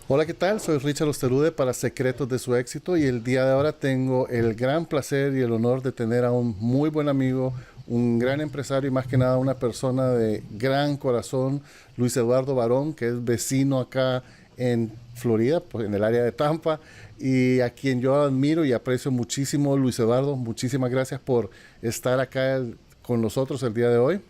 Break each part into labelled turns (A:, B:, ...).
A: Hola, ¿qué tal? Soy Richard Osterude para Secretos de su Éxito y el día de ahora tengo el gran placer y el honor de tener a un muy buen amigo, un gran empresario y más que nada una persona de gran corazón, Luis Eduardo Barón, que es vecino acá en Florida, pues en el área de Tampa, y a quien yo admiro y aprecio muchísimo. Luis Eduardo, muchísimas gracias por estar acá con nosotros el día de hoy.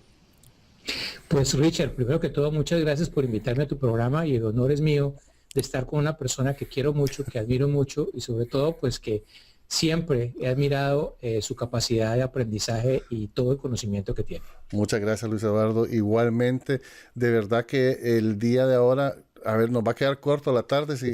B: Pues Richard, primero que todo, muchas gracias por invitarme a tu programa y el honor es mío de estar con una persona que quiero mucho, que admiro mucho y sobre todo pues que siempre he admirado su capacidad de aprendizaje y todo el conocimiento que tiene.
A: Muchas gracias, Luis Eduardo. Igualmente, de verdad que el día de ahora, a ver, nos va a quedar corto la tarde si,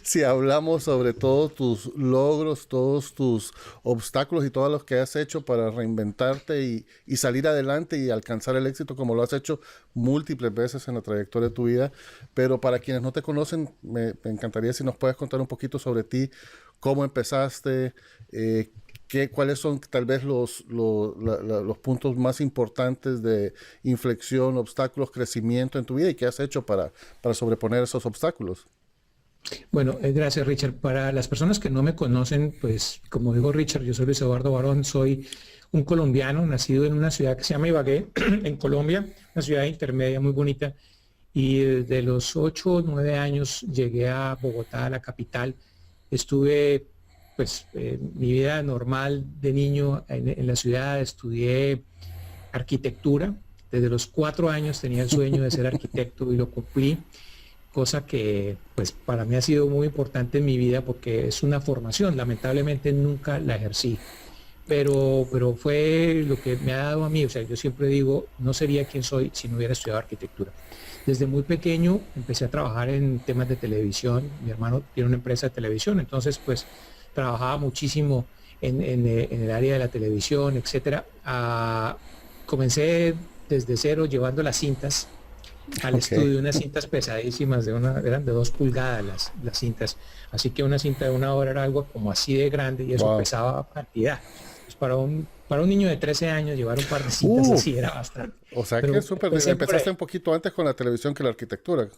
A: si hablamos sobre todos tus logros, todos tus obstáculos y todos los que has hecho para reinventarte y salir adelante y alcanzar el éxito como lo has hecho múltiples veces en la trayectoria de tu vida. Pero para quienes no te conocen, me encantaría si nos puedes contar un poquito sobre ti, cómo empezaste, cuáles son tal vez los puntos más importantes de inflexión, obstáculos, crecimiento en tu vida y qué has hecho para sobreponer esos obstáculos.
B: Bueno, gracias Richard. Para las personas que no me conocen, pues como digo Richard, yo soy Luis Eduardo Barón, soy un colombiano nacido en una ciudad que se llama Ibagué, en Colombia, una ciudad intermedia muy bonita. Y desde los 8 o 9 años llegué a Bogotá, a la capital. Estuve, pues, mi vida normal de niño en la ciudad, estudié arquitectura. Desde los 4 años tenía el sueño de ser arquitecto y lo cumplí, cosa que, pues, para mí ha sido muy importante en mi vida porque es una formación. Lamentablemente nunca la ejercí, pero fue lo que me ha dado a mí. O sea, yo siempre digo, no sería quien soy si no hubiera estudiado arquitectura. Desde muy pequeño empecé a trabajar en temas de televisión. Mi hermano tiene una empresa de televisión, entonces pues trabajaba muchísimo en el área de la televisión, etcétera. Comencé desde cero llevando las cintas al
A: Ok,
B: estudio, unas cintas pesadísimas, eran de 2 pulgadas las cintas, así que una cinta de 1 hora era algo como así de grande y eso
A: wow.
B: pesaba cantidad. Pues para un niño de 13 años llevar un par de cintas
A: Uh,
B: así era bastante,
A: o sea que
B: pero
A: súper,
B: empecé por
A: empezaste
B: ahí.
A: un poquito antes con la televisión que la arquitectura.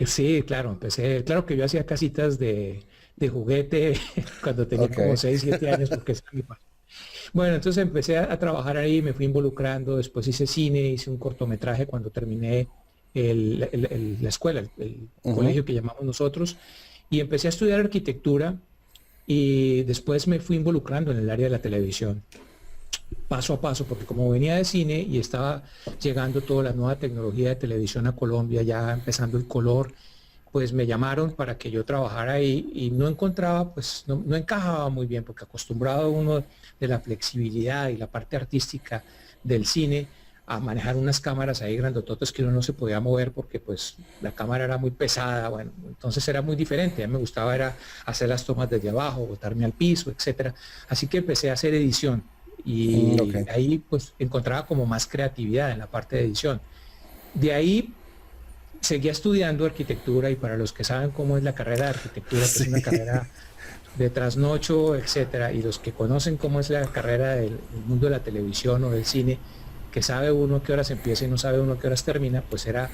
B: Sí, claro, empecé, claro que yo hacía casitas de juguete cuando tenía
A: Ok,
B: como 6, 7 años, porque esa era mi pasión. Bueno, entonces empecé a trabajar ahí, me fui involucrando, después hice cine, hice un cortometraje cuando terminé la escuela, el
A: ujú,
B: colegio que llamamos nosotros, y empecé a estudiar arquitectura y después me fui involucrando en el área de la televisión, paso a paso, porque como venía de cine y estaba llegando toda la nueva tecnología de televisión a Colombia, ya empezando el color, pues me llamaron para que yo trabajara ahí y no encontraba, pues no encajaba muy bien, porque acostumbrado uno de la flexibilidad y la parte artística del cine a manejar unas cámaras ahí grandototas que uno no se podía mover porque pues la cámara era muy pesada, bueno, entonces era muy diferente, a mí me gustaba era hacer las tomas desde abajo, botarme al piso, etcétera, así que empecé a hacer edición
A: ok.
B: y ahí pues encontraba como más creatividad en la parte de edición. De ahí seguía estudiando arquitectura y para los que saben cómo es la carrera de arquitectura, que es
A: Sí,
B: una carrera de trasnocho, etcétera, y los que conocen cómo es la carrera del mundo de la televisión o del cine, que sabe uno a qué horas empieza y no sabe uno a qué horas termina, pues era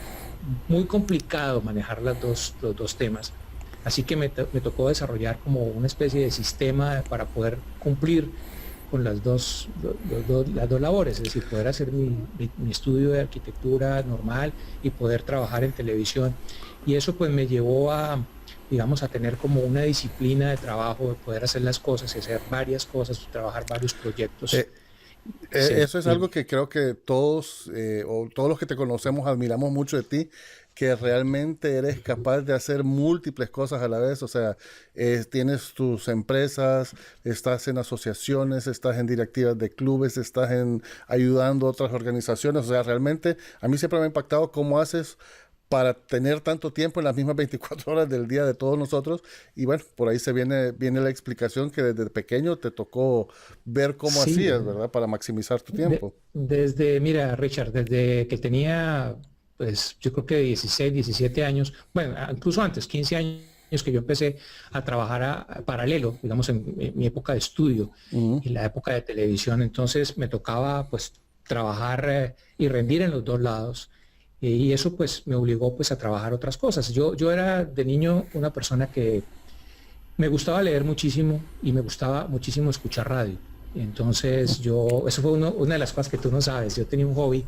B: muy complicado manejar los dos temas. Así que me tocó desarrollar como una especie de sistema para poder cumplir con las dos labores, es decir, poder hacer mi estudio de arquitectura normal y poder trabajar en televisión. Y eso pues me llevó a, digamos, a tener como una disciplina de trabajo, de poder hacer las cosas y hacer varias cosas, trabajar varios proyectos.
A: Eh,
B: Sí,
A: eso es
B: dime.
A: algo que creo que todos o todos los que te conocemos admiramos mucho de ti, que realmente eres capaz de hacer múltiples cosas a la vez. O sea, tienes tus empresas, estás en asociaciones, estás en directivas de clubes, estás en ayudando a otras organizaciones. O sea, realmente a mí siempre me ha impactado cómo haces para tener tanto tiempo en las mismas 24 horas del día de todos nosotros. Y bueno, por ahí viene la explicación que desde pequeño te tocó ver cómo
B: Sí,
A: hacías, ¿verdad? Para maximizar tu tiempo.
B: desde, mira, Richard, desde que tenía, pues yo creo que 16, 17 años, bueno, incluso antes, 15 años que yo empecé a trabajar paralelo, digamos, en mi época de estudio
A: Ujú,
B: y la época de televisión, entonces me tocaba pues trabajar y rendir en los dos lados Y eso pues me obligó pues a trabajar otras cosas. Yo era de niño una persona que me gustaba leer muchísimo y me gustaba muchísimo escuchar radio. Entonces eso fue una de las cosas que tú no sabes. Yo tenía un hobby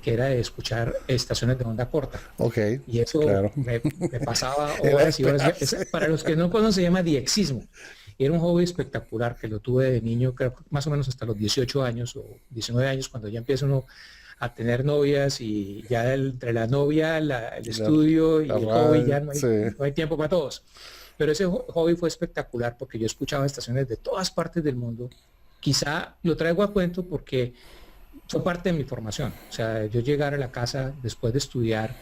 B: que era de escuchar estaciones de onda corta.
A: Ok,
B: Y eso
A: claro.
B: me pasaba
A: Era
B: horas y horas.
A: esperarse.
B: Para los que no conocen, se llama diexismo. Era un hobby espectacular que lo tuve de niño, creo que más o menos hasta los 18 años o 19 años, cuando ya empieza uno a tener novias y ya entre la novia, el
A: La,
B: estudio y
A: la
B: el hobby
A: radio,
B: ya
A: sí.
B: no hay tiempo para todos. Pero ese hobby fue espectacular porque yo escuchaba estaciones de todas partes del mundo. Quizá lo traigo a cuento porque fue parte de mi formación. O sea, yo llegar a la casa después de estudiar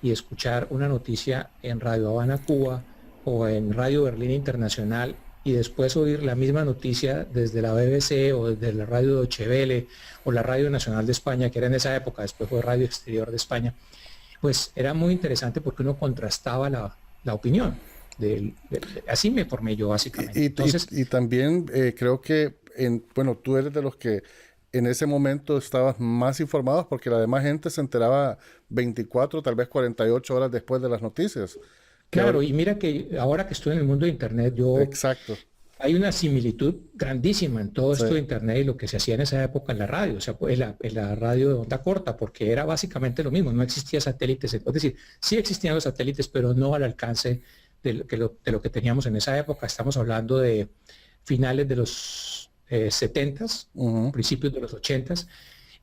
B: y escuchar una noticia en Radio Habana, Cuba, o en Radio Berlín Internacional, y después oír la misma noticia desde la BBC o desde la Radio Deutsche Welle o la Radio Nacional de España, que era en esa época, después fue Radio Exterior de España, pues era muy interesante porque uno contrastaba la opinión. Así me formé yo básicamente. Entonces,
A: Y también creo que, bueno, tú eres de los que en ese momento estabas más informados porque la demás gente se enteraba 24, tal vez 48 horas después de las noticias. Que
B: claro,
A: ahora,
B: y mira que ahora que estoy en el mundo de Internet,
A: exacto,
B: hay una similitud grandísima en todo
A: sí,
B: esto de Internet y lo que se hacía en esa época en la radio, o sea, pues, en la radio de onda corta, porque era básicamente lo mismo, no existía satélites, es decir, sí existían los satélites, pero no al alcance de lo que teníamos en esa época. Estamos hablando de finales de los 70s,
A: ujú,
B: principios de los 80s,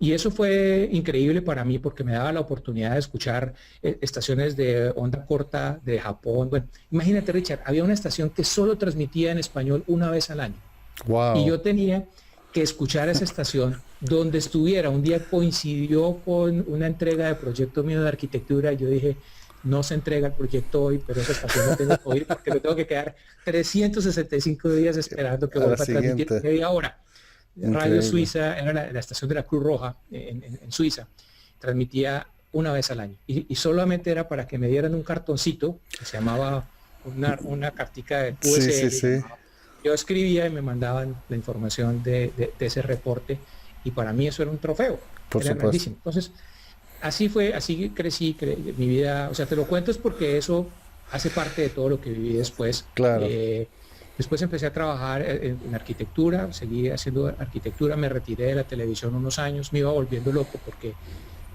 B: y eso fue increíble para mí porque me daba la oportunidad de escuchar estaciones de onda corta de Japón. Bueno, imagínate, Richard, había una estación que solo transmitía en español una vez al año. Y
A: wow,
B: yo tenía que escuchar esa estación donde estuviera. Un día coincidió con una entrega de proyecto mío de arquitectura y yo dije, no se entrega el proyecto hoy, pero esa estación la tengo que oír porque me tengo que quedar 365 días esperando que
A: a la
B: vuelva a transmitir
A: siguiente,
B: media hora. Radio
A: increíble,
B: Suiza era la estación de la Cruz Roja en Suiza. Transmitía una vez al año y solamente era para que me dieran un cartoncito que se llamaba una cartica de
A: sí, sí,
B: QSL.
A: sí,
B: Yo escribía y me mandaban la información de ese reporte y para mí eso era un trofeo,
A: por
B: era
A: supuesto,
B: grandísimo. Entonces, así fue, así crecí, mi vida, o sea, te lo cuento es porque eso hace parte de todo lo que viví después.
A: claro,
B: Después empecé a trabajar en arquitectura, seguí haciendo arquitectura, me retiré de la televisión unos años, me iba volviendo loco porque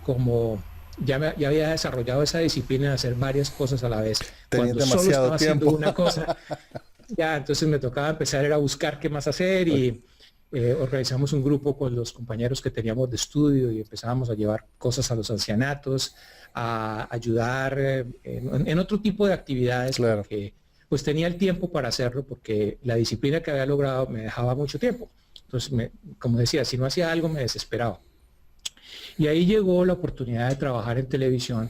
B: como ya había desarrollado esa disciplina de hacer varias cosas a la vez,
A: tenías
B: cuando solo
A: demasiado
B: estaba haciendo
A: tiempo,
B: una cosa, ya entonces me tocaba empezar a buscar qué más hacer y organizamos un grupo con los compañeros que teníamos de estudio y empezábamos a llevar cosas a los ancianatos, a ayudar en otro tipo de actividades
A: claro,
B: porque pues tenía el tiempo para hacerlo porque la disciplina que había logrado me dejaba mucho tiempo. Entonces, como decía, si no hacía algo me desesperaba. Y ahí llegó la oportunidad de trabajar en televisión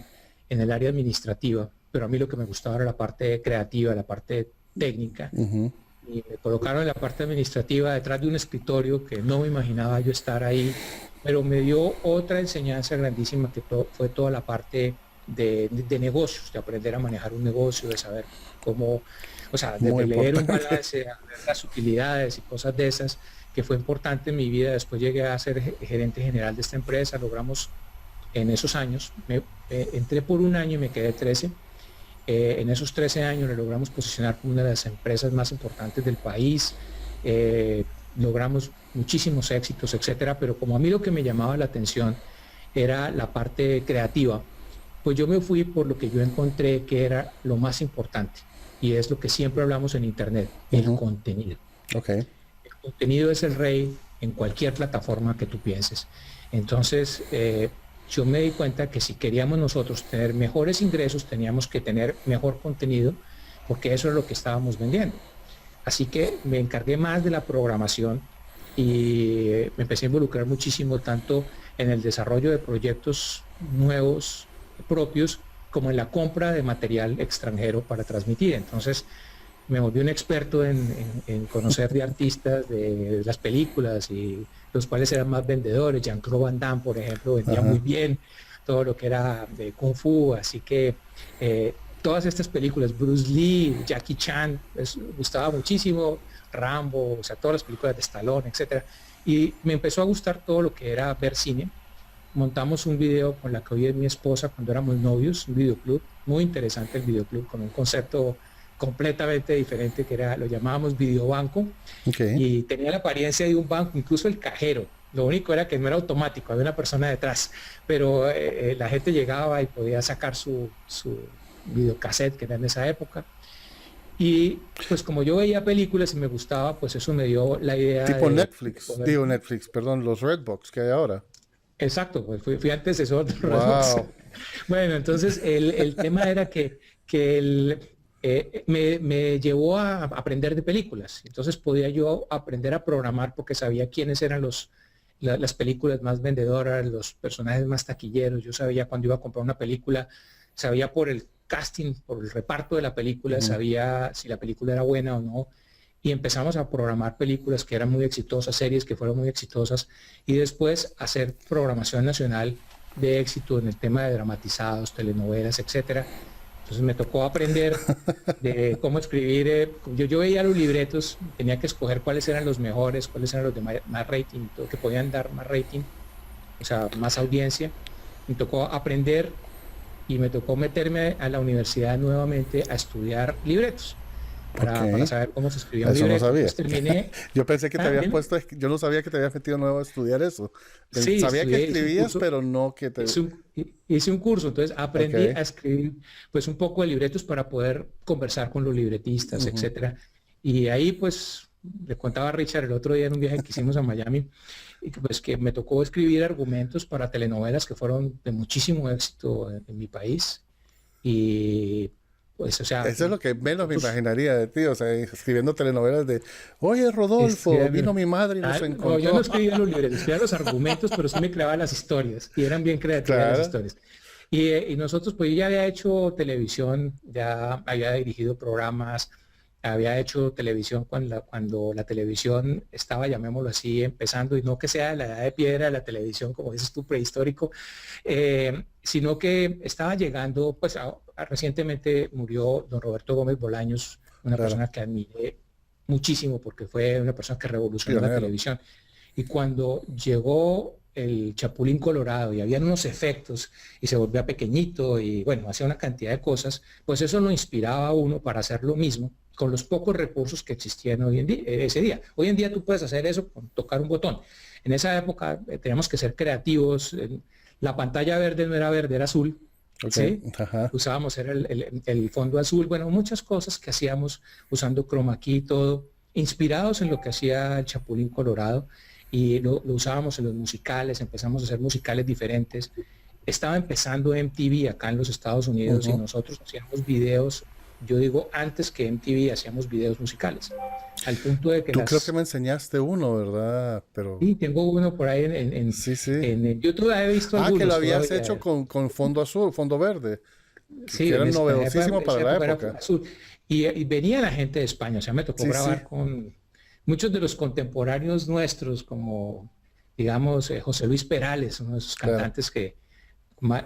B: en el área administrativa, pero a mí lo que me gustaba era la parte creativa, la parte técnica.
A: ujú,
B: Y me colocaron en la parte administrativa detrás de un escritorio que no me imaginaba yo estar ahí, pero me dio otra enseñanza grandísima que fue toda la parte de negocios, de aprender a manejar un negocio, de saber cómo, o sea,
A: muy
B: de leer un
A: importante,
B: balance, a ver las utilidades y cosas de esas, que fue importante en mi vida. Después llegué a ser gerente general de esta empresa, logramos en esos años, entré por un año y me quedé 13. En esos 13 años le logramos posicionar como una de las empresas más importantes del país, logramos muchísimos éxitos, etcétera, pero como a mí lo que me llamaba la atención era la parte creativa, pues yo me fui por lo que yo encontré que era lo más importante, y es lo que siempre hablamos en Internet, el
A: ujú,
B: contenido.
A: ok,
B: El contenido es el rey en cualquier plataforma que tú pienses. Entonces, yo me di cuenta que si queríamos nosotros tener mejores ingresos, teníamos que tener mejor contenido, porque eso es lo que estábamos vendiendo. Así que me encargué más de la programación y me empecé a involucrar muchísimo tanto en el desarrollo de proyectos nuevos propios como en la compra de material extranjero para transmitir. Entonces me volví un experto en conocer de artistas de las películas y los cuales eran más vendedores. Jean-Claude Van Damme, por ejemplo, vendía muy
A: ajá,
B: bien todo lo que era de Kung Fu, así que todas estas películas, Bruce Lee, Jackie Chan, les gustaba muchísimo, Rambo, o sea, todas las películas de Stallone, etcétera. Y me empezó a gustar todo lo que era ver cine. montamos un video con la que hoy es mi esposa cuando éramos novios, un videoclub, muy interesante el videoclub, con un concepto completamente diferente que era, lo llamábamos videobanco, y tenía la apariencia de un banco, incluso el cajero. Lo único era que no era automático, había una persona detrás, pero la gente llegaba y podía sacar su videocassette, que era en esa época. Y pues como yo veía películas y me gustaba, pues eso me dio la idea
A: tipo
B: de
A: Netflix,
B: poder...
A: digo Netflix, perdón, los Redbox que hay ahora.
B: Exacto, pues fui antecesor de Redbox.
A: Wow.
B: Bueno, entonces el tema era que me llevó a aprender de películas. Entonces podía yo aprender a programar porque sabía quiénes eran las películas más vendedoras, los personajes más taquilleros. Yo sabía cuando iba a comprar una película, sabía por el casting, por el reparto de la película, sabía si la película era buena o no. Y empezamos a programar películas que eran muy exitosas, series que fueron muy exitosas, y después hacer programación nacional de éxito en el tema de dramatizados, telenovelas, etcétera. Entonces me tocó aprender de cómo escribir. Yo veía los libretos, tenía que escoger cuáles eran los mejores, cuáles eran los de más rating, todo, que podían dar más rating, o sea, más audiencia. Me tocó aprender y me tocó meterme a la universidad nuevamente a estudiar libretos para saber cómo se escribía un
A: Eso
B: libreto.
A: no sabía.
B: Terminé.
A: Yo pensé que te habías puesto, yo no sabía que te habías metido nuevo a estudiar eso.
B: Sí,
A: Sabía que escribías,
B: curso,
A: pero no que te...
B: hice un curso, entonces aprendí a escribir pues un poco de libretos para poder conversar con los libretistas, etcétera. Y ahí pues le contaba a Richard el otro día en un viaje que hicimos a Miami, y pues que me tocó escribir argumentos para telenovelas que fueron de muchísimo éxito en mi país. Y pues, o sea...
A: Eso es lo que menos me imaginaría de ti, o sea, escribiendo telenovelas de, oye, Rodolfo, vino mi madre y nos encontró.
B: No, yo no escribía los libretos, escribía los argumentos, pero sí me creaba las historias, y eran bien creativas las historias. Y nosotros, pues yo ya había hecho televisión, ya había dirigido programas, había hecho televisión cuando la televisión estaba, llamémoslo así, empezando, y no que sea la edad de piedra de la televisión, como dices tú, prehistórico, sino que estaba llegando, pues recientemente murió don Roberto Gómez Bolaños, una persona que admiré muchísimo porque fue una persona que revolucionó la televisión. Y cuando llegó el Chapulín Colorado y habían unos efectos y se volvía pequeñito y bueno, hacía una cantidad de cosas, pues eso lo inspiraba a uno para hacer lo mismo con los pocos recursos que existían hoy en día, ese día. Hoy en día tú puedes hacer eso con tocar un botón. En esa época teníamos que ser creativos. La pantalla verde no era verde, era azul. ¿Sí? Usábamos era el fondo azul. Bueno, muchas cosas que hacíamos usando chroma key y todo, inspirados en lo que hacía el Chapulín Colorado, y lo usábamos en los musicales. Empezamos a hacer musicales diferentes. Estaba empezando MTV acá en los Estados Unidos y nosotros hacíamos videos. Yo digo, antes que MTV hacíamos videos musicales, al punto de que
A: Tú creo que me enseñaste uno, ¿verdad? Pero...
B: Sí, tengo uno por ahí en YouTube, he visto algunos.
A: Que lo habías hecho con fondo azul, fondo verde.
B: Sí,
A: que era novedosísimo para la época.
B: Azul. Y venía la gente de España, o sea, me tocó grabar con muchos de los contemporáneos nuestros, como, digamos, José Luis Perales, uno de esos cantantes que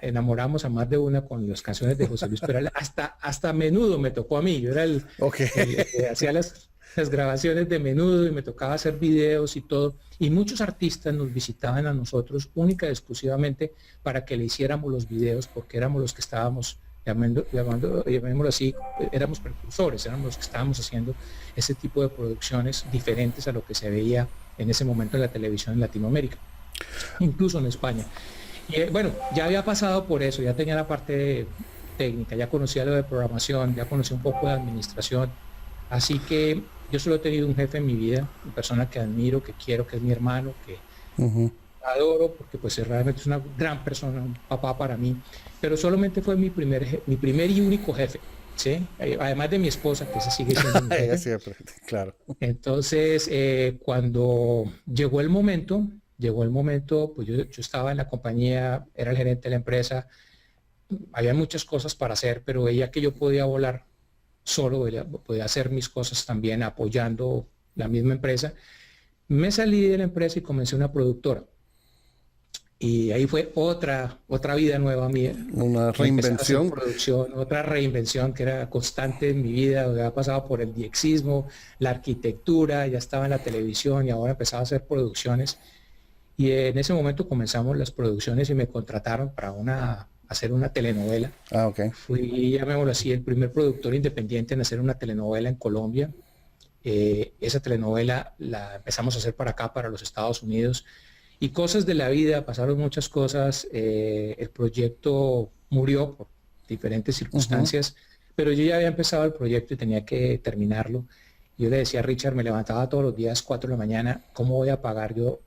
B: enamoramos a más de una con las canciones de José Luis Perales. Hasta Menudo me tocó a mí. Yo era el que hacía las grabaciones de Menudo y me tocaba hacer videos y todo. Y muchos artistas nos visitaban a nosotros única y exclusivamente para que le hiciéramos los videos, porque éramos los que estábamos llamémoslo así, éramos precursores, éramos los que estábamos haciendo ese tipo de producciones diferentes a lo que se veía en ese momento en la televisión en Latinoamérica, incluso en España. Y bueno, ya había pasado por eso, ya tenía la parte técnica, ya conocía lo de programación, ya conocía un poco de administración, así que yo solo he tenido un jefe en mi vida, una persona que admiro, que quiero, que es mi hermano, que adoro, porque pues realmente es una gran persona, un papá para mí, pero solamente fue mi primer y único jefe, ¿sí? Además de mi esposa, que se sigue siendo mi jefe.
A: Siempre, claro.
B: Entonces, cuando llegó el momento, pues yo estaba en la compañía, era el gerente de la empresa, había muchas cosas para hacer, pero veía que yo podía volar solo, podía hacer mis cosas también apoyando la misma empresa. Me salí de la empresa y comencé una productora. Y ahí fue otra vida nueva mía.
A: Una reinvención.
B: Otra reinvención que era constante en mi vida. Había pasado por el diexismo, la arquitectura, ya estaba en la televisión y ahora empezaba a hacer producciones. Y en ese momento comenzamos las producciones y me contrataron para hacer una telenovela.
A: Ah, ok.
B: Fui, llamémoslo así, el primer productor independiente en hacer una telenovela en Colombia. Esa telenovela la empezamos a hacer para acá, para los Estados Unidos. Y cosas de la vida, pasaron muchas cosas. El proyecto murió por diferentes
A: Ujú.
B: circunstancias, pero yo ya había empezado el proyecto y tenía que terminarlo. Yo le decía a Richard, me levantaba todos los días 4 de la mañana, ¿cómo voy a pagar yo?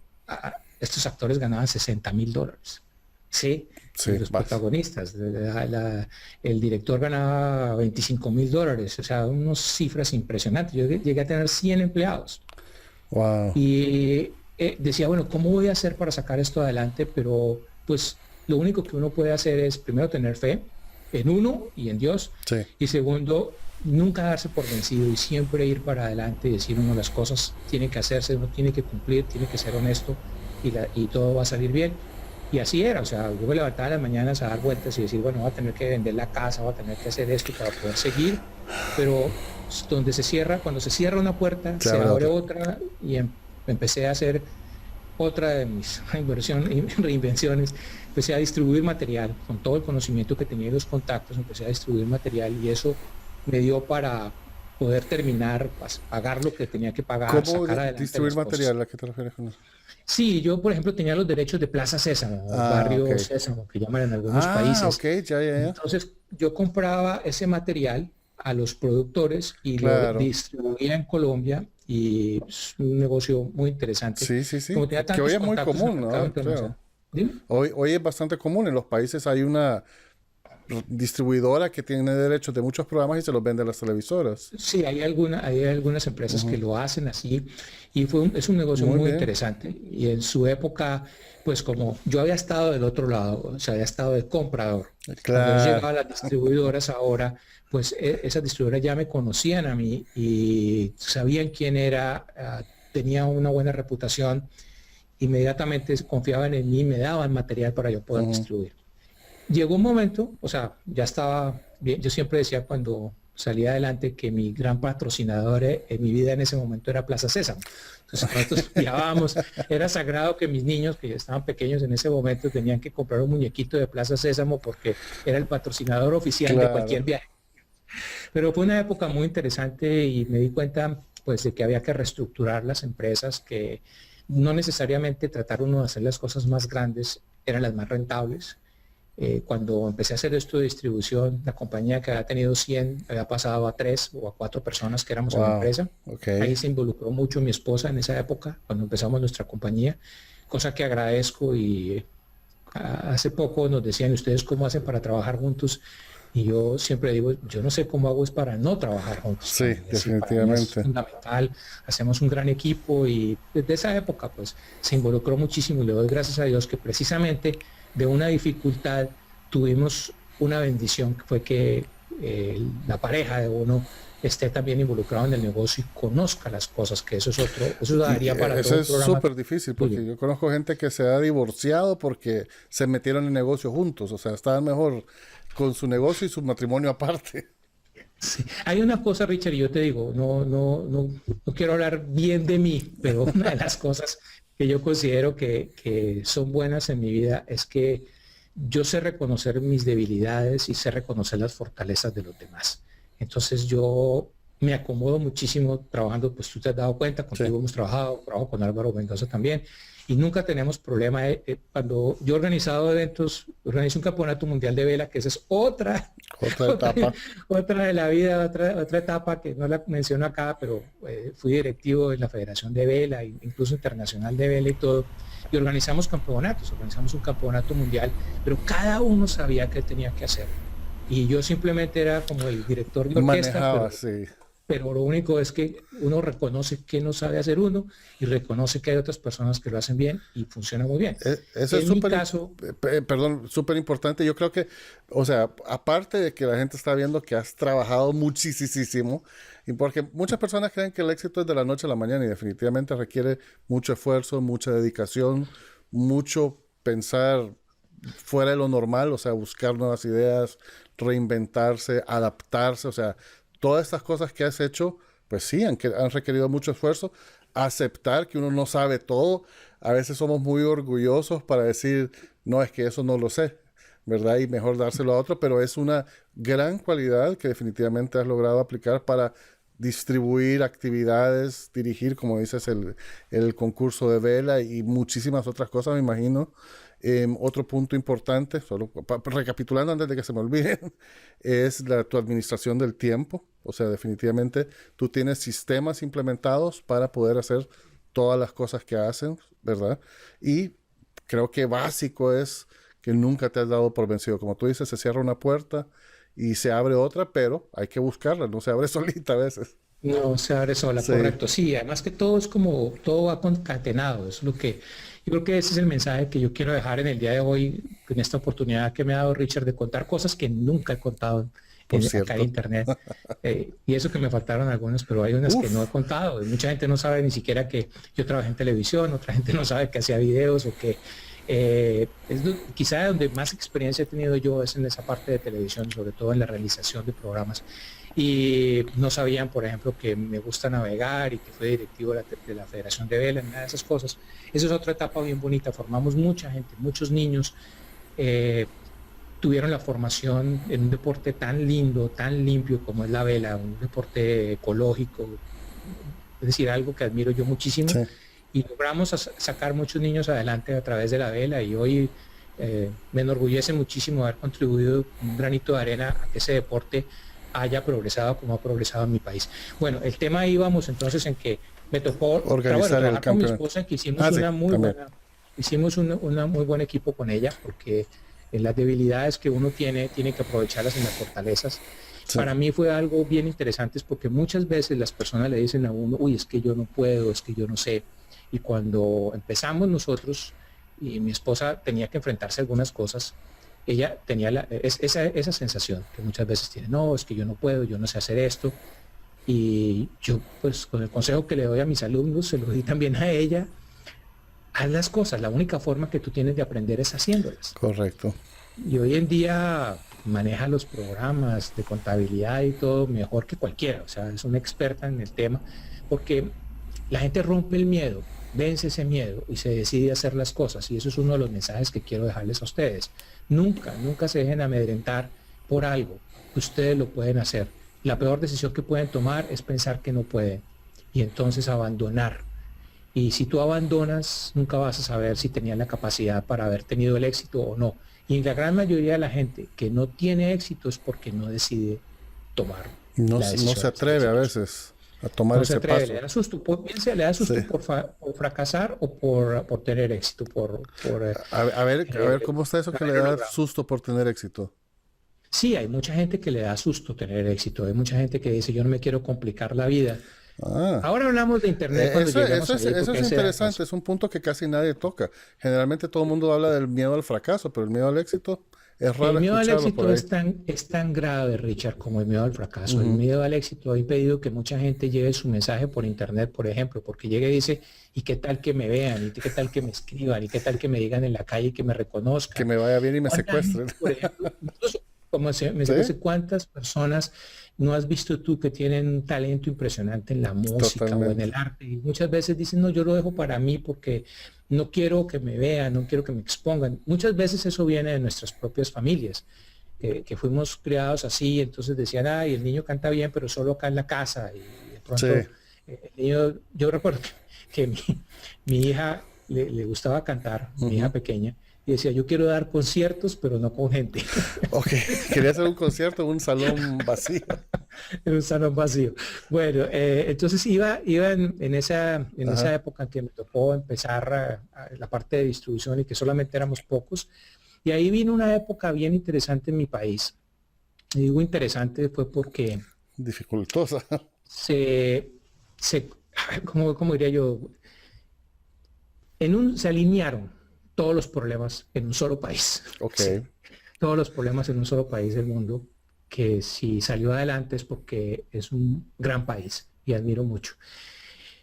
B: Estos actores ganaban $60,000, ¿sí? Y
A: Sí,
B: los
A: vas.
B: protagonistas, el director ganaba $25,000, o sea, unas cifras impresionantes. Yo llegué a tener 100 empleados.
A: Wow.
B: Y decía, bueno, ¿cómo voy a hacer para sacar esto adelante? Pero pues lo único que uno puede hacer es primero tener fe en uno y en Dios.
A: Sí.
B: Y segundo, nunca darse por vencido y siempre ir para adelante y decir uno las cosas tienen que hacerse, uno tiene que cumplir, tiene que ser honesto y todo va a salir bien. Y así era, o sea, yo me levantaba en las mañanas a dar vueltas y decir, bueno, voy a tener que vender la casa, voy a tener que hacer esto para poder seguir, pero donde se cierra, cuando se cierra una puerta,
A: Se
B: se
A: abre
B: abre
A: otra.
B: otra y empecé a hacer otra de mis reinvenciones. Empecé a distribuir material con todo el conocimiento que tenía y los contactos, empecé a distribuir material y eso me dio para poder terminar, pagar lo que tenía que pagar,
A: ¿Cómo
B: sacar adelante
A: distribuir
B: las
A: material?
B: cosas.
A: ¿A qué te refieres con eso?
B: Sí, yo por ejemplo tenía los derechos de Plaza Sésamo o
A: Ah, ok.
B: Barrio Sésamo, que llaman en algunos
A: Ah, ok,
B: países.
A: ya, ya, ya.
B: Entonces yo compraba ese material a los productores y lo
A: Claro.
B: distribuía en Colombia y es un negocio muy interesante.
A: Sí, sí, sí.
B: Como tenía
A: Que hoy
B: tantos
A: es muy
B: contactos en el
A: común
B: mercado
A: ahora, creo.
B: internacional. Dime.
A: Hoy es bastante común. En los países hay una distribuidora que tiene derechos de muchos programas y se los vende a las televisoras.
B: Sí, hay algunas empresas que
A: Ujú.
B: lo hacen así y es un negocio
A: Muy
B: muy
A: bien.
B: interesante. Y en su época, pues como yo había estado del otro lado, o sea, había estado de comprador. Cuando yo
A: Claro.
B: llegaba a las distribuidoras ahora, pues esas distribuidoras ya me conocían a mí y sabían quién era, tenía una buena reputación, inmediatamente confiaban en mí y me daban material para yo poder
A: Ujú.
B: distribuir. Llegó un momento, o sea, ya estaba bien, yo siempre decía cuando salía adelante que mi gran patrocinador en mi vida en ese momento era Plaza Sésamo. Entonces nosotros viajábamos, era sagrado que mis niños, que estaban pequeños en ese momento, tenían que comprar un muñequito de Plaza Sésamo porque era el patrocinador oficial de cualquier
A: Claro.
B: viaje. Pero fue una época muy interesante y me di cuenta pues de que había que reestructurar las empresas, que no necesariamente tratar uno de hacer las cosas más grandes eran las más rentables. Cuando empecé a hacer esto de distribución, la compañía que había tenido 100 había pasado a 3 o a 4 personas que éramos en la
A: Wow.
B: empresa.
A: Ok.
B: Ahí se involucró mucho mi esposa en esa época, cuando empezamos nuestra compañía, cosa que agradezco y hace poco nos decían, ¿ustedes cómo hacen para trabajar juntos? Y yo siempre digo, yo no sé cómo hago es para no trabajar juntos
A: Sí,
B: con ella. Sí, para mí es
A: definitivamente.
B: fundamental, hacemos un gran equipo y desde esa época pues se involucró muchísimo y le doy gracias a Dios que precisamente de una dificultad tuvimos una bendición que fue que la pareja de uno esté también involucrado en el negocio y conozca las cosas, que eso es otro, eso daría para todo
A: Eso
B: un
A: es
B: programa
A: súper difícil
B: tuyo.
A: porque yo conozco gente que se ha divorciado porque se metieron en negocio juntos. O sea, estaban mejor con su negocio y su matrimonio aparte.
B: Sí. Hay una cosa, Richard, y yo te digo, no quiero hablar bien de mí, pero una de las cosas que yo considero que son buenas en mi vida es que yo sé reconocer mis debilidades y sé reconocer las fortalezas de los demás. Entonces yo me acomodo muchísimo trabajando, pues tú te has dado cuenta,
A: Sí.
B: contigo hemos trabajado, trabajo con Álvaro Mendoza también, y nunca tenemos problema. Cuando yo he organizado eventos, organizo un campeonato mundial de vela, que esa es otra,
A: Otra
B: otra,
A: etapa.
B: otra de la vida, otra etapa que no la menciono acá, pero fui directivo en la Federación de Vela, incluso internacional de vela y todo, y organizamos campeonatos, organizamos un campeonato mundial, pero cada uno sabía qué tenía que hacer. Y yo simplemente era como el director de orquesta,
A: Manejaba, sí.
B: pero lo único es que uno reconoce que no sabe hacer uno y reconoce que hay otras personas que lo hacen bien y funciona muy bien.
A: Eso es
B: En mi
A: súper,
B: caso,
A: perdón, súper importante. Yo creo que, o sea, aparte de que la gente está viendo que has trabajado muchísimo, y porque muchas personas creen que el éxito es de la noche a la mañana y definitivamente requiere mucho esfuerzo, mucha dedicación, mucho pensar fuera de lo normal, o sea, buscar nuevas ideas, reinventarse, adaptarse, o sea, todas estas cosas que has hecho, pues sí, han requerido mucho esfuerzo. aceptar que uno no sabe todo. A veces somos muy orgullosos para decir, no, es que eso no lo sé, ¿verdad? Y mejor dárselo a otro, pero es una gran cualidad que definitivamente has logrado aplicar para distribuir actividades, dirigir, como dices, el concurso de vela y muchísimas otras cosas, me imagino. Otro punto importante, solo recapitulando antes de que se me olvide, es tu administración del tiempo. O sea, definitivamente tú tienes sistemas implementados para poder hacer todas las cosas que hacen, ¿verdad? Y creo que básico es que nunca te has dado por vencido. Como tú dices, se cierra una puerta y se abre otra, pero hay que buscarla, no se abre solita a veces.
B: No se abre sola,
A: Sí,
B: correcto. Sí, además que todo es como, todo va concatenado. Es lo que, yo creo que ese es el mensaje que yo quiero dejar en el día de hoy, en esta oportunidad que me ha dado Richard de contar cosas que nunca he contado
A: por
B: acá en
A: cierto.
B: Internet. Y eso que me faltaron algunas, pero hay unas que no he
A: Uf,
B: contado. Y mucha gente no sabe ni siquiera que yo trabajé en televisión, otra gente no sabe que hacía videos o que quizá donde más experiencia he tenido yo es en esa parte de televisión, sobre todo en la realización de programas. Y no sabían, por ejemplo, que me gusta navegar y que fui directivo de la Federación de Vela, nada de esas cosas. Esa es otra etapa bien bonita. Formamos mucha gente, muchos niños eh, tuvieron la formación en un deporte tan lindo, tan limpio como es la vela, un deporte ecológico, es decir, algo que admiro yo muchísimo.
A: sí,
B: Y logramos sacar muchos niños adelante a través de la vela y hoy me enorgullece muchísimo haber contribuido un granito de arena a que ese deporte haya progresado como ha progresado en mi país. Bueno, el tema íbamos entonces en que me tocó
A: organizar el
B: trabajar con mi
A: campeonato.
B: esposa, que hicimos
A: Ah, sí,
B: una muy
A: también.
B: buena, hicimos una muy buen equipo con ella, porque en las debilidades que uno tiene que aprovecharlas en las fortalezas.
A: Sí,
B: Para mí fue algo bien interesante porque muchas veces las personas le dicen a uno, uy, es que yo no puedo, es que yo no sé. Y cuando empezamos nosotros y mi esposa tenía que enfrentarse a algunas cosas, ella tenía esa sensación que muchas veces tiene, no, es que yo no puedo, yo no sé hacer esto. Y yo, pues, con el consejo que le doy a mis alumnos, se lo di también a ella, haz las cosas, la única forma que tú tienes de aprender es haciéndolas.
A: correcto.
B: Y hoy en día maneja los programas de contabilidad y todo mejor que cualquiera, o sea, es una experta en el tema, porque la gente rompe el miedo, vence ese miedo y se decide a hacer las cosas. Y eso es uno de los mensajes que quiero dejarles a ustedes. Nunca, nunca se dejen amedrentar por algo. Ustedes lo pueden hacer. La peor decisión que pueden tomar es pensar que no pueden y entonces abandonar. Y si tú abandonas, nunca vas a saber si tenías la capacidad para haber tenido el éxito o no. Y la gran mayoría de la gente que no tiene éxito es porque no decide tomar
A: No,
B: la
A: no se
B: decisión de
A: atreve a
B: hacer eso.
A: veces a tomar
B: No se
A: ese
B: atreve, le
A: paso.
B: da susto, bien sea le da
A: Sí.
B: susto por fracasar o por tener éxito,
A: A ver, ¿cómo está eso que le
B: haberlo
A: da
B: logrado.
A: susto por tener éxito?
B: Sí, hay mucha gente que le da susto tener éxito, hay mucha gente que dice yo no me quiero complicar la vida.
A: Ah,
B: Ahora hablamos de internet cuando lleguemos ahí,
A: eso
B: porque
A: es
B: ese da
A: interesante,
B: paso.
A: es un punto que casi nadie toca. Generalmente todo el mundo habla del miedo al fracaso, pero el miedo al éxito es
B: El
A: raro
B: miedo al
A: escucharlo por
B: éxito
A: ahí.
B: es tan grave, Richard, como el miedo al fracaso. El
A: Ujú.
B: miedo al éxito ha impedido que mucha gente lleve su mensaje por internet, por ejemplo, porque llega y dice, ¿y qué tal que me vean? ¿Y qué tal que me escriban? ¿Y qué tal que me digan en la calle que me
A: Que
B: reconozcan?
A: me vaya bien y me
B: ¿Cuánta
A: secuestren.
B: gente, por ejemplo, incluso como me
A: ¿Sí?
B: secuestré, cuántas personas no has visto tú que tienen un talento impresionante en la música o en
A: Totalmente.
B: el arte? Y muchas veces dicen, no, yo lo dejo para mí porque no quiero que me vean, no quiero que me expongan. Muchas veces eso viene de nuestras propias familias que fuimos criados así, entonces decían, ay, el niño canta bien, pero solo acá en la casa. Y de
A: Sí.
B: pronto, el niño, yo recuerdo que mi hija le gustaba cantar, mi hija
A: Ujú.
B: pequeña, y decía, yo quiero dar conciertos, pero no con gente,
A: Ok, quería hacer un concierto en un salón vacío.
B: en un salón vacío. Bueno, entonces iba en esa
A: Ajá,
B: época en que me tocó empezar la parte de distribución y que solamente éramos pocos. Y ahí vino una época bien interesante en mi país. Y digo interesante fue porque
A: dificultosa.
B: se, ¿cómo diría yo? Se alinearon todos los problemas en un solo país.
A: Ok,
B: Sí, todos los problemas en un solo país del mundo, que si salió adelante es porque es un gran país y admiro mucho.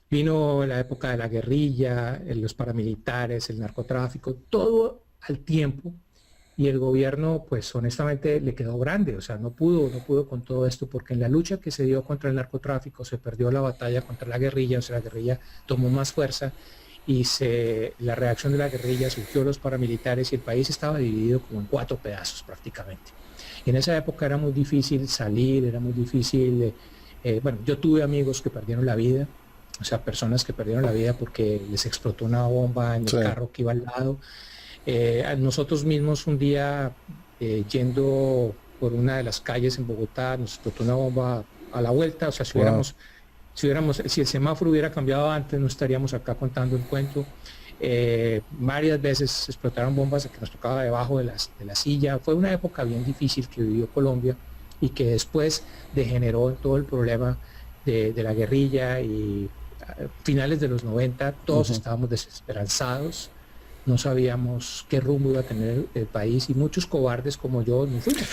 B: Vino la época de la guerrilla, los paramilitares, el narcotráfico, todo al tiempo. y el gobierno, pues honestamente le quedó grande, o sea, no pudo con todo esto, porque en la lucha que se dio contra el narcotráfico se perdió la batalla contra la guerrilla, o sea, la guerrilla tomó más fuerza y la reacción de la guerrilla surgió los paramilitares y el país estaba dividido como en 4 pedazos prácticamente. Y en esa época era muy difícil salir, era muy difícil, bueno, yo tuve amigos que perdieron la vida, o sea, personas que perdieron la vida porque les explotó una bomba en el
A: Sí.
B: carro que iba al lado. A nosotros mismos un día, yendo por una de las calles en Bogotá, nos explotó una bomba a la vuelta, o sea,
A: Wow.
B: si el semáforo hubiera cambiado antes, no estaríamos acá contando el cuento. Varias veces explotaron bombas que nos tocaba debajo de la silla. Fue una época bien difícil que vivió Colombia y que después degeneró en todo el problema de la guerrilla y a finales de los 90 todos
A: Ujú.
B: estábamos desesperanzados, no sabíamos qué rumbo iba a tener el país y muchos cobardes como yo nos fuimos.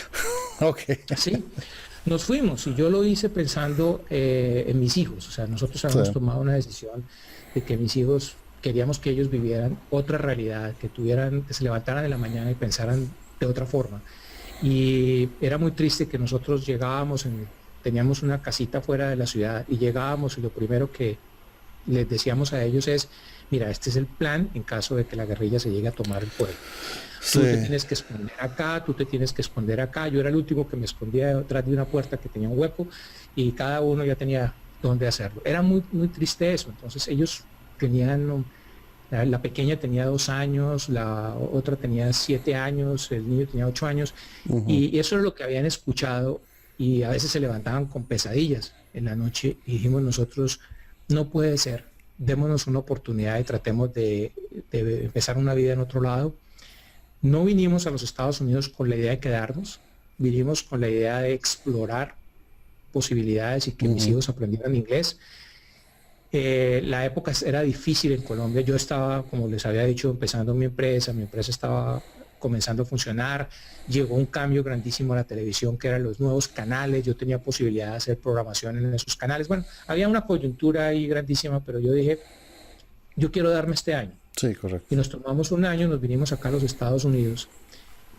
A: Ok.
B: Sí, nos fuimos y yo lo hice pensando en mis hijos. O sea, nosotros
A: Sí.
B: habíamos tomado una decisión de que mis hijos, queríamos que ellos vivieran otra realidad, que se levantaran en la mañana y pensaran de otra forma. Y era muy triste que nosotros teníamos una casita fuera de la ciudad y llegábamos y lo primero que les decíamos a ellos es, mira, este es el plan en caso de que la guerrilla se llegue a tomar el pueblo. Tú te
A: Sí.
B: tienes que esconder acá, tú te tienes que esconder acá. Yo era el último que me escondía detrás de una puerta que tenía un hueco y cada uno ya tenía dónde hacerlo. Era muy, muy triste eso. Entonces ellos tenían, la pequeña tenía 2 años, la otra tenía 7 años, el niño tenía 8 años
A: Ujú.
B: y eso es lo que habían escuchado y a veces se levantaban con pesadillas en la noche y dijimos nosotros, no puede ser, démonos una oportunidad y tratemos de empezar una vida en otro lado. No vinimos a los Estados Unidos con la idea de quedarnos, vinimos con la idea de explorar posibilidades y que mis
A: Ujú.
B: hijos aprendieran inglés. La época era difícil en Colombia, yo estaba, como les había dicho, empezando mi empresa estaba comenzando a funcionar, llegó un cambio grandísimo a la televisión que eran los nuevos canales, yo tenía posibilidad de hacer programación en esos canales, bueno, había una coyuntura ahí grandísima, pero yo dije, yo quiero darme este año.
A: Sí,
B: Y
A: correcto.
B: nos tomamos un año, nos vinimos acá a los Estados Unidos.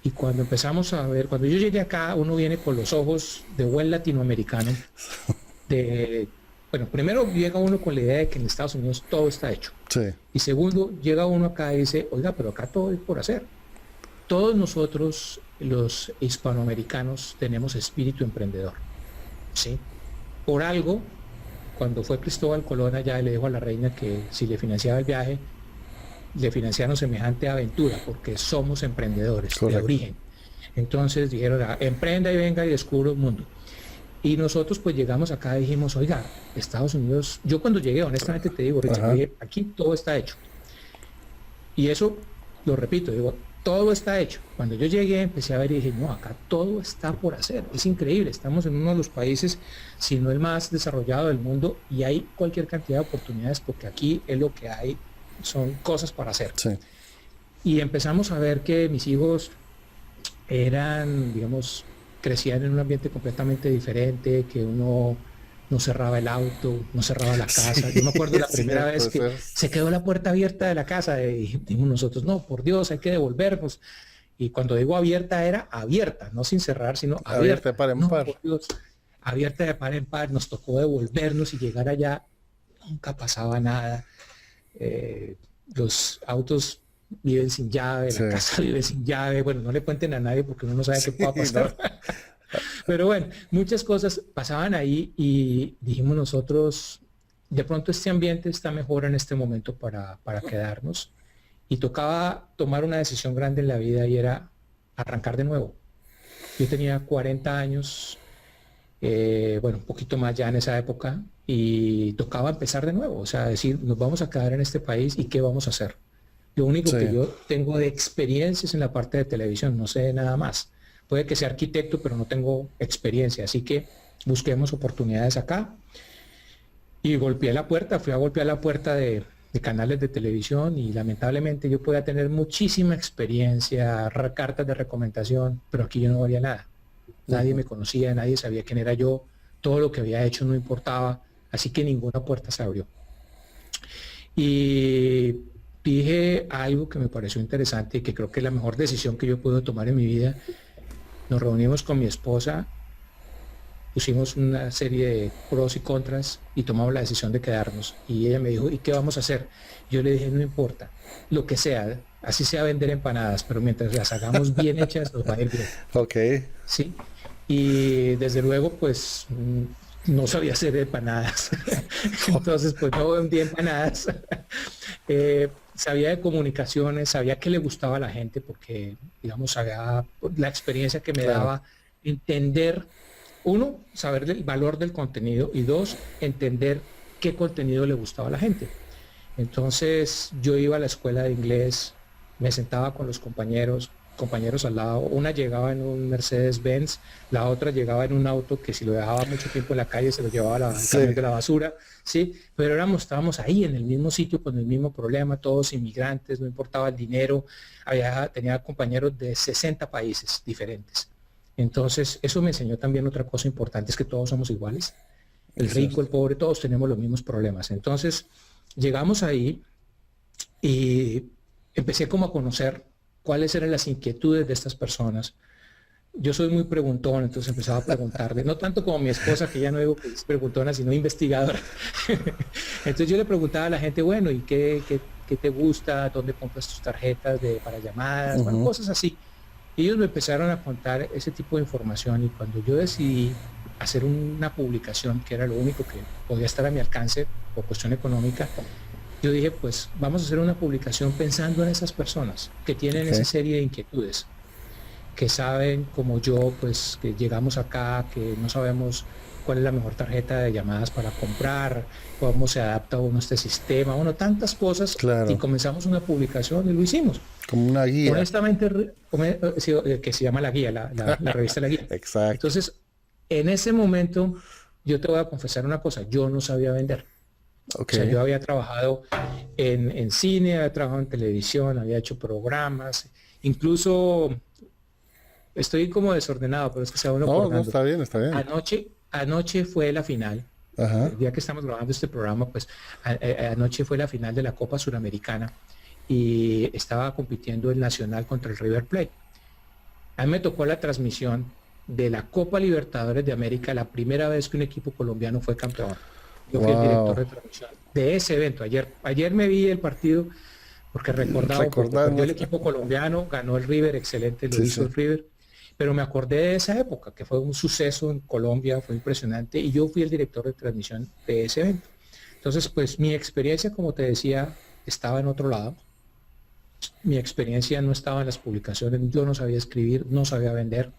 B: Y cuando empezamos a ver, cuando yo llegué acá, uno viene con los ojos de buen latinoamericano, de, bueno, primero llega uno con la idea de que en Estados Unidos todo está hecho.
A: Sí.
B: Y segundo, llega uno acá y dice, oiga, pero acá todo es por hacer. Todos nosotros, los hispanoamericanos, tenemos espíritu emprendedor, ¿sí? Por algo, cuando fue Cristóbal Colón allá, le dijo a la reina que si le financiaba el viaje, le financiaron semejante aventura, porque somos emprendedores de
A: Correcto.
B: origen. Entonces dijeron, emprenda y venga y descubra un mundo. Y nosotros pues llegamos acá y dijimos, oiga, Estados Unidos, yo cuando llegué, honestamente te digo, Richard,
A: Ajá.
B: dije, aquí todo está hecho. Y eso, lo repito, digo, todo está hecho. Cuando yo llegué, empecé a ver y dije, no, acá todo está por hacer. Es increíble, estamos en uno de los países, si no el más desarrollado del mundo, y hay cualquier cantidad de oportunidades, porque aquí es lo que hay, son cosas para hacer.
A: Sí.
B: Y empezamos a ver que mis hijos eran, digamos, crecían en un ambiente completamente diferente, que uno no cerraba el auto, no cerraba la
A: Sí,
B: casa. Yo me acuerdo la
A: es
B: primera
A: cierto.
B: vez que se quedó la puerta abierta de la casa y dijimos nosotros, no, por Dios, hay que devolvernos. Y cuando digo abierta era abierta, no sin cerrar, sino
A: Abierta de
B: abierta.
A: par en
B: No,
A: par.
B: por Dios, abierta de par en par. Nos tocó devolvernos y llegar allá. Nunca pasaba nada. Eh, los autos viven sin llave,
A: Sí.
B: la casa vive sin llave. Bueno, no le cuenten a nadie porque uno no sabe
A: Sí,
B: qué pueda
A: no.
B: pasar. Pero bueno, muchas cosas pasaban ahí y dijimos nosotros, de pronto este ambiente está mejor en este momento para quedarnos. Y tocaba tomar una decisión grande en la vida y era arrancar de nuevo. Yo tenía 40 años, bueno, un poquito más ya en esa época, y tocaba empezar de nuevo, o sea, decir, nos vamos a quedar en este país y qué vamos a hacer. Lo único que
A: Sí.
B: yo tengo de experiencias en la parte de televisión, no sé nada más. Puede que sea arquitecto, pero no tengo experiencia, así que busquemos oportunidades acá. Y golpeé la puerta, fui a golpear la puerta de canales de televisión y lamentablemente yo podía tener muchísima experiencia, cartas de recomendación, pero aquí yo no valía nada. Nadie
A: Ujú.
B: me conocía, nadie sabía quién era yo, todo lo que había hecho no importaba, así que ninguna puerta se abrió. Y dije algo que me pareció interesante y que creo que es la mejor decisión que yo puedo tomar en mi vida. Nos reunimos con mi esposa, pusimos una serie de pros y contras y tomamos la decisión de quedarnos. Y ella me dijo, ¿y qué vamos a hacer? Yo le dije, no importa, lo que sea, así sea vender empanadas, pero mientras las hagamos bien hechas, nos va a ir bien.
A: Ok.
B: ¿Sí? Y desde luego, pues no sabía hacer empanadas. Entonces, pues no vendía empanadas. Sabía de comunicaciones, sabía que le gustaba a la gente porque, digamos, había la experiencia que me
A: Claro.
B: daba entender, uno, saber el valor del contenido y dos, entender qué contenido le gustaba a la gente. Entonces yo iba a la escuela de inglés, me sentaba con los compañeros al lado, una llegaba en un Mercedes-Benz, la otra llegaba en un auto que si lo dejaba mucho tiempo en la calle se lo llevaba al
A: Sí.
B: camión de la basura, ¿sí? Pero estábamos ahí en el mismo sitio con el mismo problema, todos inmigrantes, no importaba el dinero, tenía compañeros de 60 países diferentes. Entonces eso me enseñó también otra cosa importante, es que todos somos iguales, el
A: Es
B: rico, el
A: cierto.
B: pobre, todos tenemos los mismos problemas. Entonces llegamos ahí y empecé como a conocer cuáles eran las inquietudes de estas personas. Yo soy muy preguntón, entonces empezaba a preguntarle, no tanto como mi esposa, que ya no digo que es preguntona, sino investigadora. Entonces yo le preguntaba a la gente, bueno, ¿y qué te gusta? ¿Dónde compras tus tarjetas para llamadas? Bueno,
A: Ujú.
B: cosas así. Y ellos me empezaron a contar ese tipo de información y cuando yo decidí hacer una publicación, que era lo único que podía estar a mi alcance por cuestión económica, yo dije, pues vamos a hacer una publicación pensando en esas personas que tienen esa
A: Ok.
B: serie de inquietudes, que saben como yo, pues que llegamos acá, que no sabemos cuál es la mejor tarjeta de llamadas para comprar, cómo se adapta uno a este sistema, bueno, tantas cosas, y
A: Claro.
B: comenzamos una publicación y lo hicimos.
A: Como una guía.
B: Honestamente, sí, que se llama La Guía, la revista La Guía.
A: Exacto.
B: Entonces, en ese momento, yo te voy a confesar una cosa, yo no sabía vender. O
A: Ok.
B: sea, yo había trabajado en cine, había trabajado en televisión, había hecho programas, incluso estoy como desordenado, pero es que se va uno
A: No, no,
B: acordando.
A: está bien, está bien.
B: Anoche fue la final,
A: Ajá.
B: el día que estamos grabando este programa, pues anoche fue la final de la Copa Suramericana y estaba compitiendo el Nacional contra el River Plate. A mí me tocó la transmisión de la Copa Libertadores de América, la primera vez que un equipo colombiano fue campeón. Yo fui el director
A: Wow.
B: de transmisión de ese evento. Ayer me vi el partido porque recordaba un poco. Perdió
A: Recordando.
B: el equipo colombiano, ganó el River, excelente, lo
A: Sí,
B: hizo
A: sí.
B: el River. Pero me acordé de esa época, que fue un suceso en Colombia, fue impresionante, y yo fui el director de transmisión de ese evento. Entonces, pues mi experiencia, como te decía, estaba en otro lado. Mi experiencia no estaba en las publicaciones, yo no sabía escribir, no sabía vender.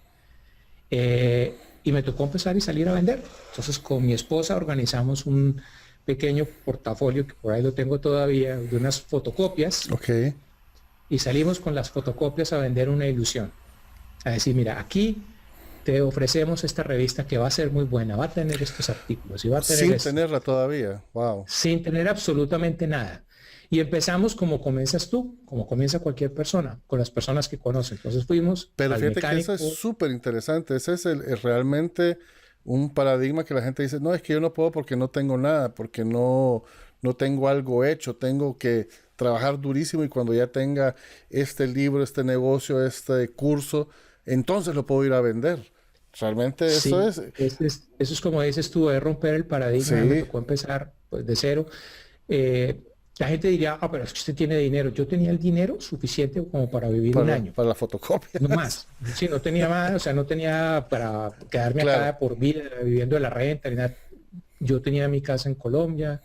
B: Y me tocó empezar y salir a vender. Entonces con mi esposa organizamos un pequeño portafolio, que por ahí lo tengo todavía, de unas fotocopias,
A: Ok.
B: y salimos con las fotocopias a vender una ilusión. A decir, mira, aquí te ofrecemos esta revista que va a ser muy buena, va a tener estos artículos y va a tener
A: Sin
B: esto,
A: tenerla todavía. Wow.
B: sin tener absolutamente nada. Y empezamos como comienzas tú, como comienza cualquier persona, con las personas que conoce. Entonces fuimos
A: Pero
B: al
A: fíjate que eso es
B: mecánico.
A: súper interesante. Ese es realmente un paradigma que la gente dice, no, es que yo no puedo porque no tengo nada, porque no tengo algo hecho, tengo que trabajar durísimo y cuando ya tenga este libro, este negocio, este curso, entonces lo puedo ir a vender. Realmente eso
B: Sí,
A: es,
B: eso es como dices tú, es romper el paradigma. A mí me
A: sí,
B: tocó empezar pues, de cero. Eh, la gente diría, ah, pero es que usted tiene dinero. Yo tenía el dinero suficiente como para vivir un año,
A: para las fotocopias.
B: no más. Sí, no tenía más, o sea, no tenía para quedarme acá
A: Claro,
B: de por vida viviendo de la renta ni nada. Yo tenía mi casa en Colombia,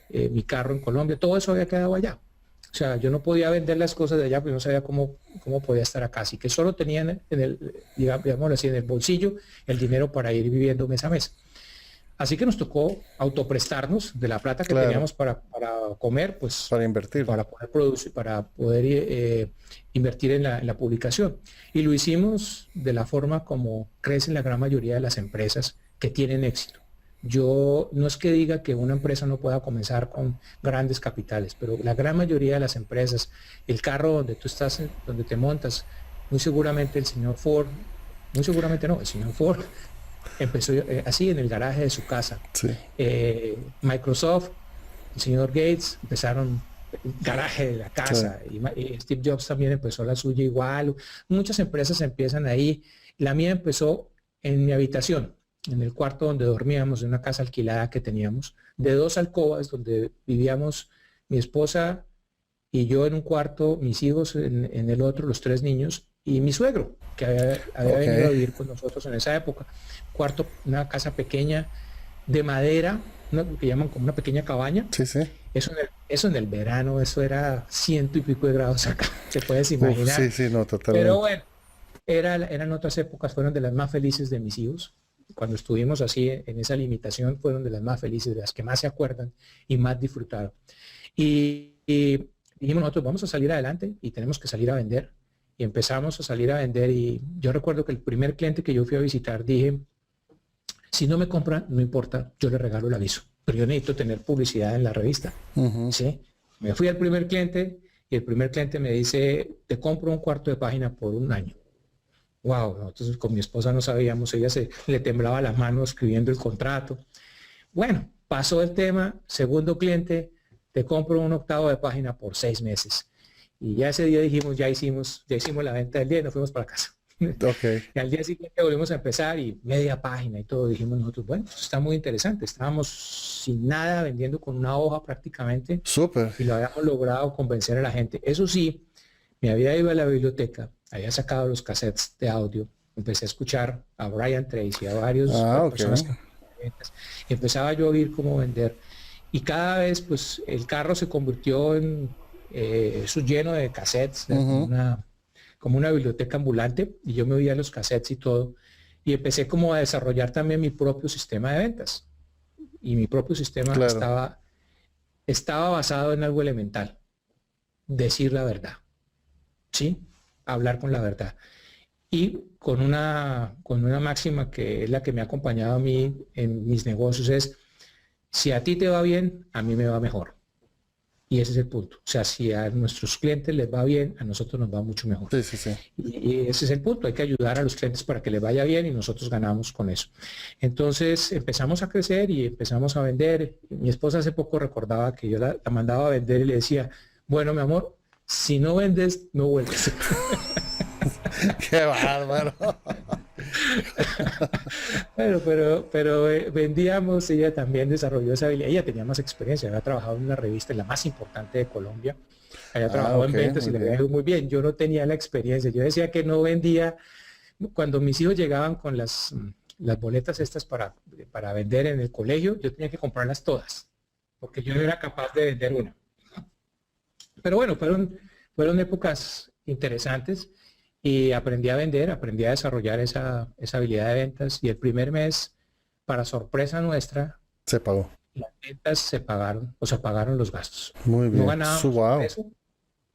B: mi carro en Colombia, todo eso había quedado allá. O sea, yo no podía vender las cosas de allá porque no sabía cómo podía estar acá. Así que solo tenía en el, digamos así, en el bolsillo el dinero para ir viviendo mes a mes. Así que nos tocó autoprestarnos de la plata que
A: claro,
B: teníamos para comer, pues
A: para invertir.
B: para poder producir, para poder invertir en la publicación. Y lo hicimos de la forma como crecen la gran mayoría de las empresas que tienen éxito. Yo no es que diga que una empresa no pueda comenzar con grandes capitales, pero la gran mayoría de las empresas, el carro donde tú estás, donde te montas, muy seguramente el señor Ford, muy seguramente no, el señor Ford empezó así en el garaje de su casa.
A: Sí,
B: Microsoft, el señor Gates empezaron garaje de la
A: Sí.
B: casa. Y Steve Jobs también empezó la suya igual. Muchas empresas empiezan ahí. La mía empezó en mi habitación, en el cuarto donde dormíamos, en una casa alquilada que teníamos, de 2 alcobas donde vivíamos mi esposa y yo en un cuarto, mis hijos en el otro, los 3 niños, y mi suegro, que había
A: Ok.
B: venido a vivir con nosotros en esa época. Cuarto, una casa pequeña de madera, lo que llaman como una pequeña cabaña.
A: Sí, sí.
B: Eso en el verano, eso era 100 y pico de grados acá, te puedes
A: Uf, sí,
B: imaginar.
A: sí, no,
B: Pero
A: totalmente.
B: bueno, eran otras épocas, fueron de las más felices de mis hijos. Cuando estuvimos así en esa limitación, fueron de las más felices, de las que más se acuerdan y más disfrutaron. Y dijimos nosotros, vamos a salir adelante y tenemos que salir a vender. Y empezamos a salir a vender y yo recuerdo que el primer cliente que yo fui a visitar dije, si no me compran, no importa, yo le regalo el aviso, pero yo necesito tener publicidad en la revista.
A: Ujú.
B: ¿Sí? Me fui al primer cliente y el primer cliente me dice, te compro un cuarto de página por un año. Wow, nosotros con mi esposa no sabíamos, ella se le temblaba la mano escribiendo el contrato. Bueno, pasó el tema, segundo cliente, te compro un octavo de página por 6 meses. Y ya ese día dijimos, ya hicimos la venta del día y nos fuimos para casa.
A: Ok,
B: Y al día siguiente volvimos a empezar y media página y todo. Dijimos nosotros, bueno, esto está muy interesante. Estábamos sin nada, vendiendo con una hoja prácticamente
A: súper.
B: y lo habíamos logrado convencer a la gente. Eso sí, me había ido a la biblioteca, había sacado los cassettes de audio, empecé a escuchar a Brian Tracy, a varios
A: Ah, ok.
B: personas que y empezaba yo a oír cómo vender. Y cada vez, pues, el carro se convirtió en eso lleno de cassettes,
A: Ujú.
B: como una biblioteca ambulante, y yo me oía los cassettes y todo. Y empecé como a desarrollar también mi propio sistema de ventas. Y mi propio sistema
A: Claro.
B: estaba basado en algo elemental, decir la verdad, ¿sí? Hablar con la verdad. Y con una máxima que es la que me ha acompañado a mí en mis negocios es, si a ti te va bien, a mí me va mejor. Y ese es el punto. O sea, si a nuestros clientes les va bien, a nosotros nos va mucho mejor.
A: Sí, sí, sí.
B: Y ese es el punto. Hay que ayudar a los clientes para que les vaya bien y nosotros ganamos con eso. Entonces empezamos a crecer y empezamos a vender. Mi esposa hace poco recordaba que yo la mandaba a vender y le decía, bueno, mi amor, si no vendes, no vuelves.
A: Qué bárbaro.
B: Pero vendíamos, ella también desarrolló esa habilidad, ella tenía más experiencia, había trabajado en una revista, en la más importante de Colombia, había
A: Ah,
B: trabajado
A: ok,
B: en ventas y
A: muy
B: le había
A: bien.
B: ido muy bien, yo no tenía la experiencia, yo decía que no vendía, cuando mis hijos llegaban con las boletas estas para vender en el colegio, yo tenía que comprarlas todas, porque yo no era capaz de vender una. Pero bueno, fueron épocas interesantes y aprendí a vender, aprendí a desarrollar esa habilidad de ventas y el primer mes, para sorpresa nuestra,
A: Se pagó.
B: las ventas se pagaron, o sea, pagaron los gastos.
A: Muy
B: No
A: bien.
B: ganábamos por
A: Wow.
B: eso,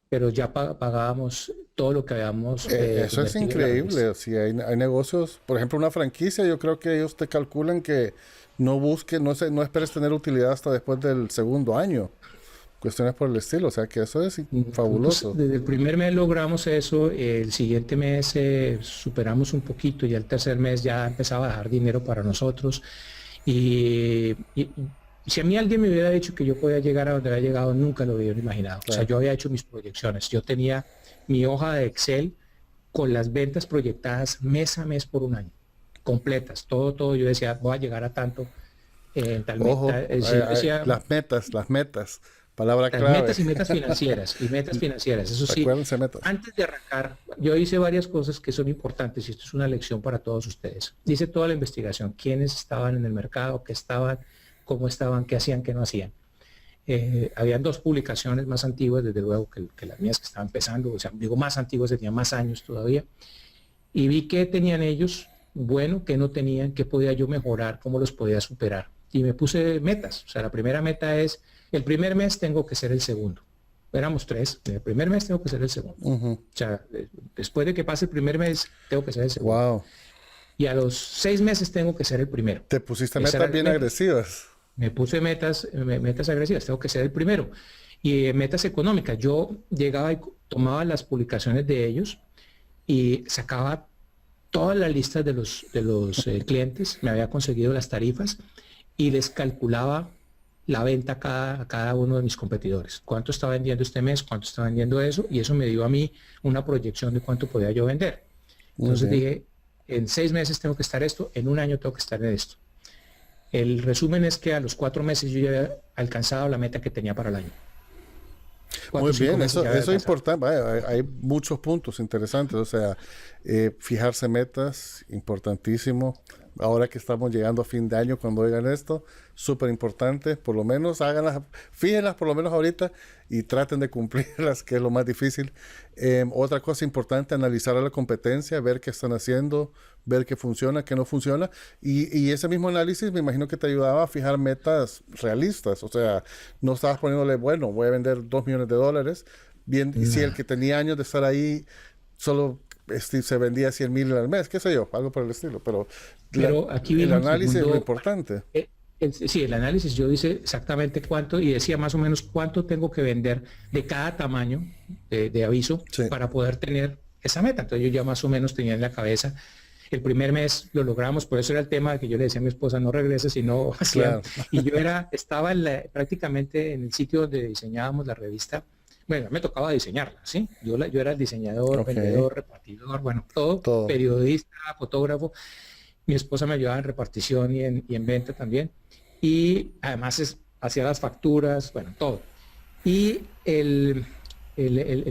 B: pero ya pagábamos todo lo que habíamos
A: Eso es
B: invertido en la revista.
A: increíble. Si hay negocios, por ejemplo, una franquicia, yo creo que ellos te calculan que no busques, no esperes tener utilidad hasta después del segundo año. Cuestiones por el estilo. O sea que eso es
B: Nosotros
A: fabuloso.
B: desde el primer mes logramos eso, el siguiente mes superamos un poquito y el tercer mes ya empezaba a dejar dinero para nosotros. Y si a mí alguien me hubiera dicho que yo podía llegar a donde había llegado, nunca lo hubiera imaginado. O sea,
A: Claro.
B: yo había hecho mis proyecciones, yo tenía mi hoja de Excel con las ventas proyectadas mes a mes por un año, completas, todo. Yo decía, voy a llegar a tanto en tal
A: Ojo,
B: meta. Es decir, yo decía,
A: las metas, las metas. Palabra
B: las
A: clave.
B: metas y metas financieras, y metas financieras. Eso sí,
A: Recuérdense metas.
B: antes de arrancar, yo hice varias cosas que son importantes y esto es una lección para todos ustedes. Hice toda la investigación, quiénes estaban en el mercado, qué estaban, qué hacían, qué no hacían. Habían 2 publicaciones más antiguas, desde luego, que las mías que estaban empezando, o sea, digo más antiguas, tenían más años todavía, y vi qué tenían ellos, bueno, qué no tenían, qué podía yo mejorar, cómo los podía superar. Y me puse metas, o sea, la primera meta es, el primer mes tengo que ser el segundo. Éramos 3, el primer mes tengo que ser el segundo.
A: Ujú.
B: O sea, después de que pase el primer mes, tengo que ser el segundo.
A: Wow.
B: Y a los 6 meses tengo que ser el primero.
A: Te pusiste
B: Esas
A: metas
B: eran las
A: bien
B: metas.
A: agresivas.
B: Me puse metas agresivas, tengo que ser el primero. Y metas económicas. Yo llegaba y tomaba las publicaciones de ellos y sacaba todas las listas de los clientes, me había conseguido las tarifas y les calculaba la venta a cada uno de mis competidores. ¿Cuánto está vendiendo este mes? ¿Cuánto está vendiendo eso? Y eso me dio a mí una proyección de cuánto podía yo vender.
A: Muy
B: Entonces
A: bien.
B: dije, en 6 meses tengo que estar esto, en un año tengo que estar en esto. El resumen es que a los 4 meses yo ya había alcanzado la meta que tenía para el año.
A: Muy
B: 5
A: bien,
B: meses ya había
A: eso es
B: alcanzado.
A: importante. Vaya, hay muchos puntos interesantes. O sea, fijarse metas, importantísimo. Ahora que estamos llegando a fin de año, cuando oigan esto, súper importante. Por lo menos háganlas, fíjenlas por lo menos ahorita y traten de cumplirlas, que es lo más difícil. Otra cosa importante, analizar a la competencia, ver qué están haciendo, ver qué funciona, qué no funciona. Y ese mismo análisis me imagino que te ayudaba a fijar metas realistas. O sea, no estabas poniéndole, bueno, voy a vender $2 millones. Bien, y si el
B: Nada.
A: que tenía años de estar ahí solo se vendía 100,000 al mes, qué sé yo, algo por el estilo. Pero
B: Pero aquí
A: el
B: vino el
A: análisis es lo
B: segundo,
A: importante.
B: sí, el análisis, yo hice exactamente cuánto y decía más o menos cuánto tengo que vender de cada tamaño de aviso
A: Sí,
B: para poder tener esa meta. Entonces yo ya más o menos tenía en la cabeza. El primer mes lo logramos, por eso era el tema que yo le decía a mi esposa, no regreses si no hacían.
A: claro.
B: Y yo estaba prácticamente en el sitio donde diseñábamos la revista. Bueno, me tocaba diseñarla, ¿sí? Yo era el diseñador,
A: Ok,
B: vendedor, repartidor, bueno, todo,
A: todo.
B: periodista, fotógrafo. Mi esposa me ayudaba en repartición y en venta también. Y además hacía las facturas, bueno, todo. Y el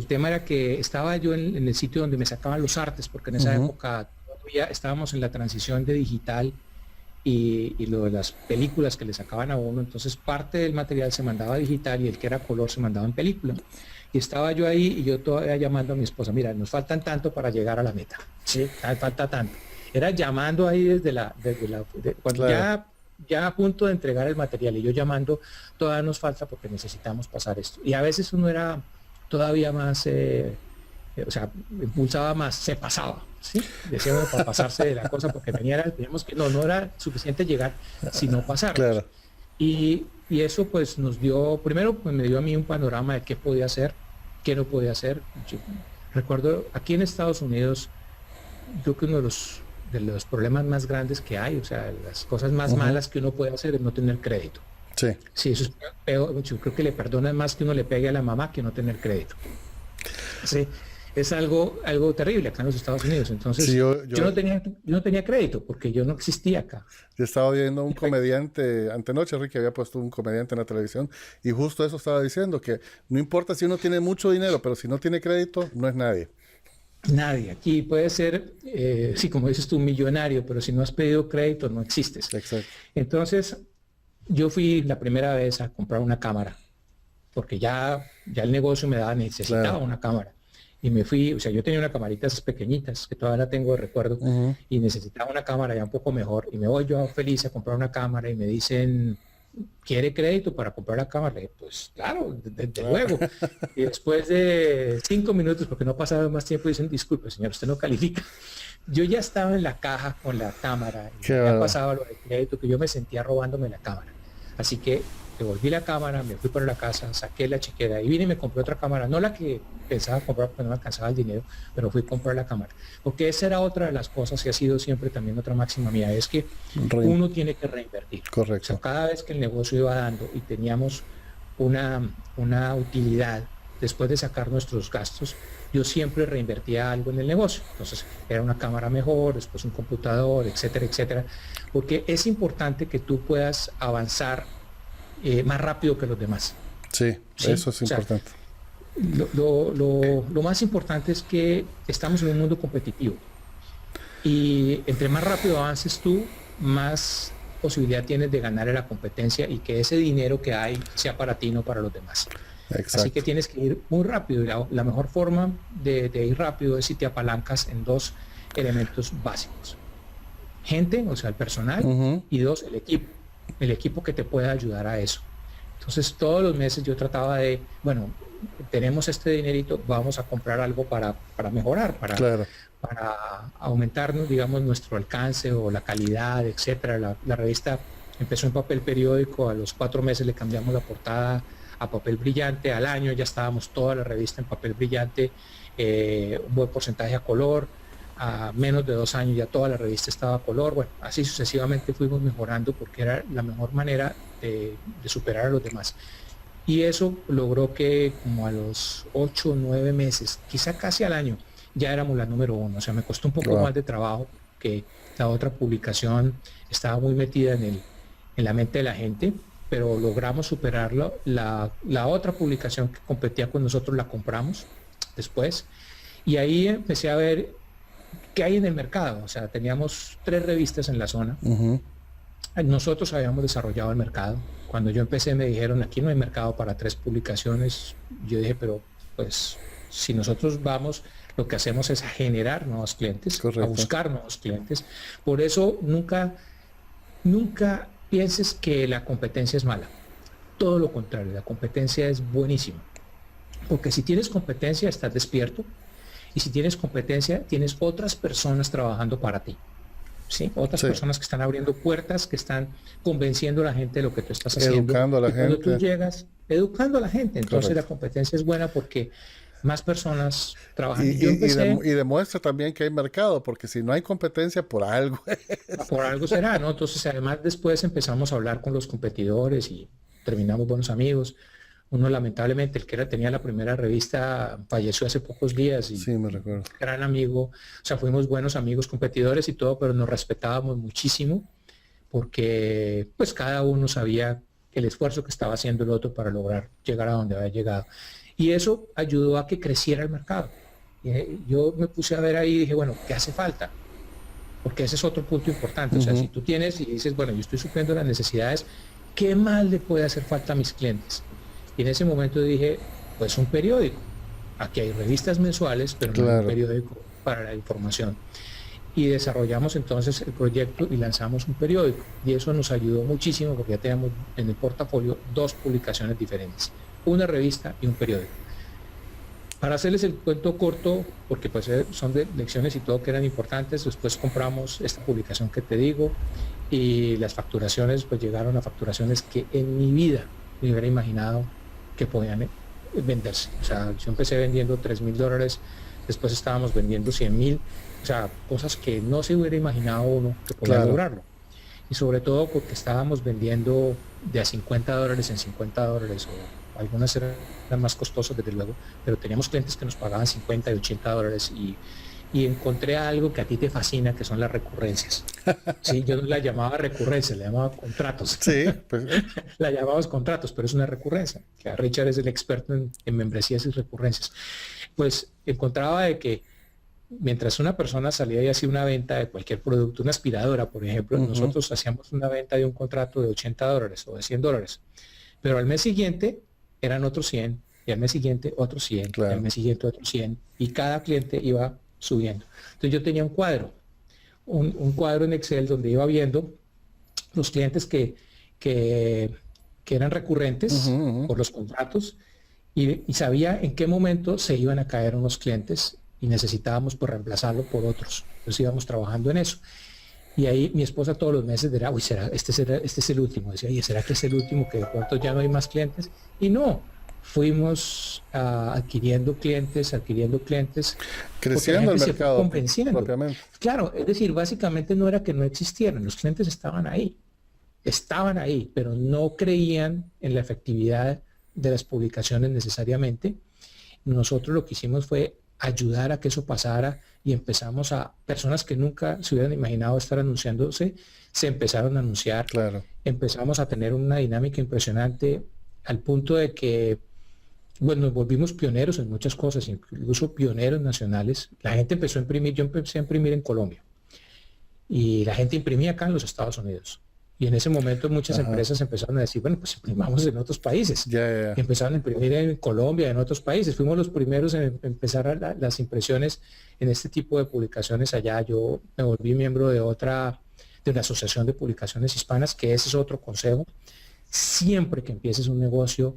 B: tema era que estaba yo en el sitio donde me sacaban los artes, porque en esa
A: Ujú.
B: época todavía estábamos en la transición de digital y lo de las películas que le sacaban a uno. Entonces parte del material se mandaba digital y el que era color se mandaba en película. Y estaba yo ahí y yo todavía llamando a mi esposa, mira, nos faltan tanto para llegar a la meta. Sí, falta tanto. Era llamando ahí cuando
A: Claro,
B: ya a punto de entregar el material y yo llamando, todavía nos falta porque necesitamos pasar esto. Y a veces uno era todavía más, o sea, impulsaba más, se pasaba, ¿sí? Decía uno para pasarse de la cosa porque teníamos que, no era suficiente llegar, sino pasarnos.
A: claro.
B: Y eso pues nos dio, primero pues me dio a mí un panorama de qué podía hacer, qué no podía hacer. Yo recuerdo aquí en Estados Unidos, creo que uno de los problemas más grandes que hay, o sea, las cosas más
A: Ujú.
B: malas que uno puede hacer es no tener crédito.
A: Sí,
B: Sí, eso es peor, yo creo que le perdonan más que uno le pegue a la mamá que no tener crédito. Sí, es algo terrible acá en los Estados Unidos.
A: sí,
B: Entonces, yo no tenía crédito porque yo no existía acá.
A: yo estaba viendo a un
B: Y fue
A: comediante antenoche, Ricky había puesto un comediante en la televisión y justo eso estaba diciendo, que no importa si uno tiene mucho dinero, pero si no tiene crédito, no es nadie.
B: nadie. Aquí puede ser, sí, como dices tú, un millonario, pero si no has pedido crédito, no existes.
A: Exacto.
B: Entonces, yo fui la primera vez a comprar una cámara porque ya el negocio necesitaba
A: Claro.
B: una cámara. Y me fui, o sea, yo tenía una camarita esas pequeñitas que todavía la tengo de recuerdo
A: Ujú.
B: y necesitaba una cámara ya un poco mejor. Y me voy yo feliz a comprar una cámara y me dicen, ¿quiere crédito para comprar la cámara? Le dije, pues claro, desde
A: Ah,
B: luego. Y después de 5 minutos, porque no pasaba más tiempo, dicen, disculpe, señor, usted no califica. Yo ya estaba en la caja con la cámara y
A: qué
B: me había
A: bárbaro.
B: pasado lo de crédito que yo me sentía robándome la cámara. Así que devolví la cámara, me fui para la casa, saqué la chequera y vine y me compré otra cámara, no la que pensaba comprar porque no me alcanzaba el dinero, pero fui a comprar la cámara. Porque esa era otra de las cosas que ha sido siempre también otra máxima mía, es que
A: Rein-
B: uno tiene que reinvertir. O sea,
A: Correcto.
B: cada vez que el negocio iba dando y teníamos una utilidad después de sacar nuestros gastos, yo siempre reinvertía algo en el negocio. Entonces, era una cámara mejor, después un computador, etcétera, etcétera. Porque es importante que tú puedas avanzar más rápido que los demás.
A: Sí,
B: ¿Sí?
A: eso es
B: O sea,
A: importante.
B: lo más importante es que estamos en un mundo competitivo. Y entre más rápido avances tú, más posibilidad tienes de ganar en la competencia y que ese dinero que hay sea para ti, no para los demás. Así que
A: Exacto.
B: tienes que ir muy rápido. Y la mejor forma de ir rápido es si te apalancas en dos elementos básicos. Gente, o sea, el personal,
A: Ujú.
B: y dos, el equipo que te pueda ayudar a eso. Entonces, todos los meses yo trataba de, bueno, tenemos este dinerito, vamos a comprar algo para mejorar, para,
A: Claro.
B: para aumentarnos, digamos, nuestro alcance o la calidad, etcétera. La revista empezó en papel periódico, a los 4 meses le cambiamos la portada a papel brillante, al año ya estábamos toda la revista en papel brillante, un buen porcentaje a color. a menos de 2 años ya toda la revista estaba a color. Bueno, así sucesivamente fuimos mejorando porque era la mejor manera de superar a los demás. Y eso logró que como a los 8 o 9 meses, quizá casi al año, ya éramos la número 1. O sea, me costó un poco más de trabajo que la otra publicación estaba muy metida en la mente de la gente, pero logramos superarlo. La otra publicación que competía con nosotros la compramos después y ahí empecé a ver qué hay en el mercado. O sea, teníamos 3 revistas en la zona. Nosotros habíamos desarrollado el mercado. Cuando yo empecé me dijeron, aquí no hay mercado para 3 publicaciones. Yo dije, pero pues si nosotros vamos, lo que hacemos es generar nuevos clientes,
A: Correcto.
B: a buscar nuevos clientes. Por eso nunca pienses que la competencia es mala. Todo lo contrario, la competencia es buenísima. Porque si tienes competencia, estás despierto. Y si tienes competencia, tienes otras personas trabajando para ti. ¿Sí? Otras personas que están abriendo puertas, que están convenciendo a la gente de lo que tú estás haciendo.
A: Educando a la gente.
B: Cuando tú llegas, educando a la gente. Entonces
A: Correcto.
B: la competencia es buena porque más personas trabajan.
A: Y demuestra también que hay mercado, porque si no hay competencia, por algo.
B: Por algo será, ¿no? Entonces, además, después empezamos a hablar con los competidores y terminamos buenos amigos. Uno, lamentablemente, el que tenía la primera revista, falleció hace pocos días. Y
A: sí, me recuerdo.
B: Gran amigo. O sea, fuimos buenos amigos, competidores y todo, pero nos respetábamos muchísimo porque, pues, cada uno sabía el esfuerzo que estaba haciendo el otro para lograr llegar a donde había llegado. Y eso ayudó a que creciera el mercado. Yo me puse a ver ahí y dije, bueno, ¿qué hace falta? Porque ese es otro punto importante. O sea, si tú tienes y dices, bueno, yo estoy supliendo las necesidades, ¿qué más le puede hacer falta a mis clientes? Y en ese momento dije, pues un periódico. Aquí hay revistas mensuales, pero no hay un periódico para la información. Y desarrollamos entonces el proyecto y lanzamos un periódico. Y eso nos ayudó muchísimo porque ya teníamos en el portafolio 2 publicaciones diferentes. Una revista y un periódico. Para hacerles el cuento corto, porque pues son de lecciones y todo que eran importantes, después compramos esta publicación que te digo y las facturaciones pues llegaron a facturaciones que en mi vida me hubiera imaginado que podían venderse. O sea, yo empecé vendiendo $3,000, después estábamos vendiendo 100,000, o sea, cosas que no se hubiera imaginado uno que podía lograrlo. Y sobre todo porque estábamos vendiendo de a $50 en $50, o algunas eran más costosas desde luego, pero teníamos clientes que nos pagaban $50 y $80 y encontré algo que a ti te fascina, que son las recurrencias. Sí, yo no la llamaba recurrencia, la llamaba contratos.
A: Sí, pues.
B: La llamamos contratos, pero es una recurrencia. Que Richard es el experto en membresías y recurrencias. Pues encontraba de que mientras una persona salía y hacía una venta de cualquier producto, una aspiradora, por ejemplo, nosotros hacíamos una venta de un contrato de $80 o de $100, pero al mes siguiente eran otros 100, y al mes siguiente otros 100, y al mes siguiente otros 100, y cada cliente iba subiendo. Entonces yo tenía un cuadro, un cuadro en Excel donde iba viendo los clientes que eran recurrentes por los contratos y sabía en qué momento se iban a caer unos clientes y necesitábamos por reemplazarlo por otros. Entonces íbamos trabajando en eso. Y ahí mi esposa todos los meses dirá, uy, ¿será, este es el último? Decía, oye, ¿será que es el último? Que de pronto ya no hay más clientes. Y no, fuimos adquiriendo clientes.
A: Creciendo el mercado.
B: Convenciendo.
A: Propiamente.
B: Claro, es decir, básicamente no era que no existieran, los clientes estaban ahí, pero no creían en la efectividad de las publicaciones necesariamente. Nosotros lo que hicimos fue ayudar a que eso pasara y empezamos personas que nunca se hubieran imaginado estar anunciándose, se empezaron a anunciar. Empezamos a tener una dinámica impresionante al punto de que, bueno, nos volvimos pioneros en muchas cosas, incluso pioneros nacionales. La gente empezó a imprimir, yo empecé a imprimir en Colombia y la gente imprimía acá en los Estados Unidos. Y en ese momento muchas empresas empezaron a decir, bueno, pues imprimamos en otros países. Y empezaron a imprimir en Colombia, en otros países. Fuimos los primeros en empezar las impresiones en este tipo de publicaciones allá. Yo me volví miembro de una asociación de publicaciones hispanas, que ese es otro consejo. Siempre que empieces un negocio,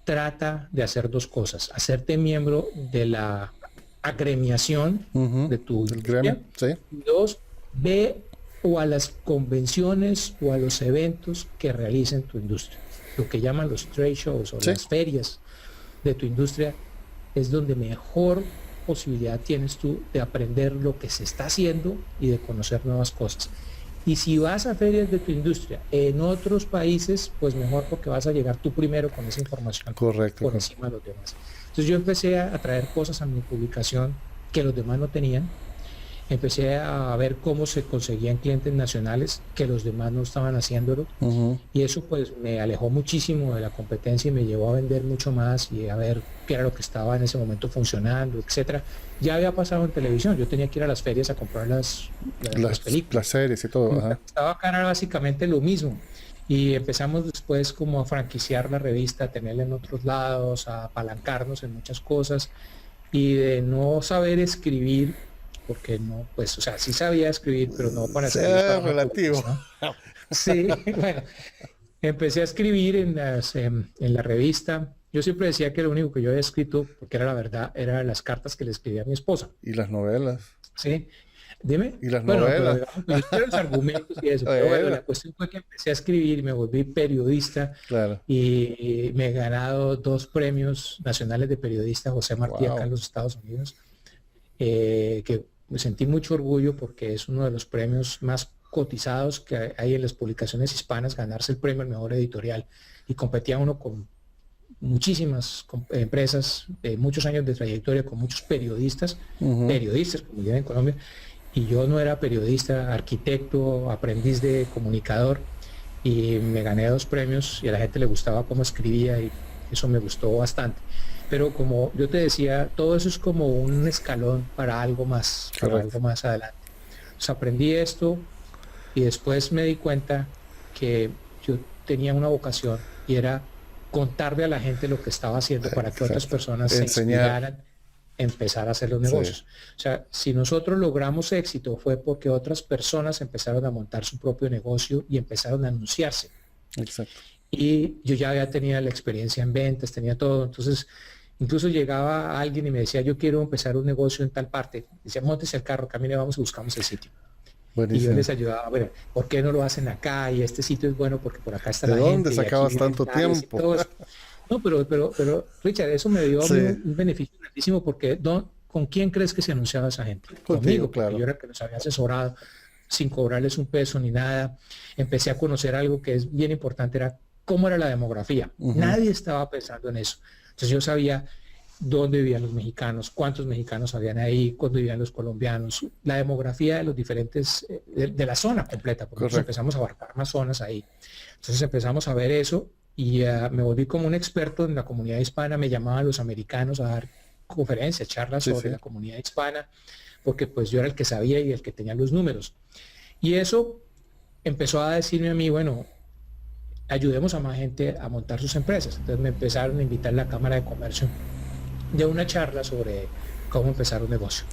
B: trata de hacer 2 cosas. Hacerte miembro de la agremiación de tu industria. Y 2, ve o a las convenciones o a los eventos que realicen tu industria. Lo que llaman los trade shows o las ferias de tu industria es donde mejor posibilidad tienes tú de aprender lo que se está haciendo y de conocer nuevas cosas. Y si vas a ferias de tu industria en otros países, pues mejor, porque vas a llegar tú primero con esa información
A: Correcto.
B: por encima de los demás. Entonces yo empecé a traer cosas a mi publicación que los demás no tenían. Empecé a ver cómo se conseguían clientes nacionales que los demás no estaban haciéndolo. Y eso pues me alejó muchísimo de la competencia y me llevó a vender mucho más y a ver qué era lo que estaba en ese momento funcionando, etcétera. Ya había pasado en televisión, yo tenía que ir a las ferias a comprar las películas.
A: Las series y todo. Ajá.
B: Estaba acá, era básicamente lo mismo. Y empezamos después como a franquiciar la revista, a tenerla en otros lados, a apalancarnos en muchas cosas y de no saber escribir, porque no, pues, o sea, sí sabía escribir, pero no para escribir para
A: relativo.
B: ¿no? Sí, bueno, empecé a escribir en la revista. Yo siempre decía que lo único que yo había escrito, porque era la verdad, eran las cartas que le escribía a mi esposa.
A: Y las novelas.
B: Sí, dime.
A: Y las
B: Bueno,
A: novelas.
B: pero yo quiero los argumentos y eso. Pero bueno, la cuestión fue que empecé a escribir y me volví periodista.
A: Claro.
B: Y me he ganado 2 premios nacionales de periodista, José Martí, acá en los Estados Unidos, que me sentí mucho orgullo porque es uno de los premios más cotizados que hay en las publicaciones hispanas, ganarse el premio al mejor editorial. Y competía uno con muchísimas empresas de muchos años de trayectoria, con muchos periodistas, periodistas, como dirían en Colombia, y yo no era periodista, arquitecto, aprendiz de comunicador, y me gané 2 premios y a la gente le gustaba cómo escribía y eso me gustó bastante. Pero como yo te decía, todo eso es como un escalón para algo más, para algo más adelante. Entonces aprendí esto y después me di cuenta que yo tenía una vocación y era contarle a la gente lo que estaba haciendo para que otras personas se inspiraran a empezar a hacer los negocios. O sea, si nosotros logramos éxito fue porque otras personas empezaron a montar su propio negocio y empezaron a anunciarse.
A: Exacto.
B: Y yo ya había tenido la experiencia en ventas, tenía todo. Entonces, incluso llegaba alguien y me decía, yo quiero empezar un negocio en tal parte. Decía, móntese el carro, camine, vamos y buscamos el sitio.
A: Buenísimo.
B: Y yo les ayudaba, bueno, ¿por qué no lo hacen acá? Y este sitio es bueno porque por acá está la gente.
A: ¿De dónde sacabas tanto tiempo?
B: No, pero Richard, eso me dio un beneficio grandísimo porque ¿con quién crees que se anunciaba esa gente? Conmigo, claro. Yo era el que los había asesorado sin cobrarles un peso ni nada. Empecé a conocer algo que es bien importante, era cómo era la demografía. Nadie estaba pensando en eso. Entonces yo sabía dónde vivían los mexicanos, cuántos mexicanos habían ahí, cuándo vivían los colombianos, la demografía de los diferentes, de la zona completa, porque nosotros empezamos a abarcar más zonas ahí. Entonces empezamos a ver eso y me volví como un experto en la comunidad hispana. Me llamaban los americanos a dar conferencias, charlas sobre la comunidad hispana, porque pues yo era el que sabía y el que tenía los números. Y eso empezó a decirme a mí, bueno, ayudemos a más gente a montar sus empresas. Entonces me empezaron a invitar a la Cámara de Comercio de una charla sobre cómo empezar un negocio.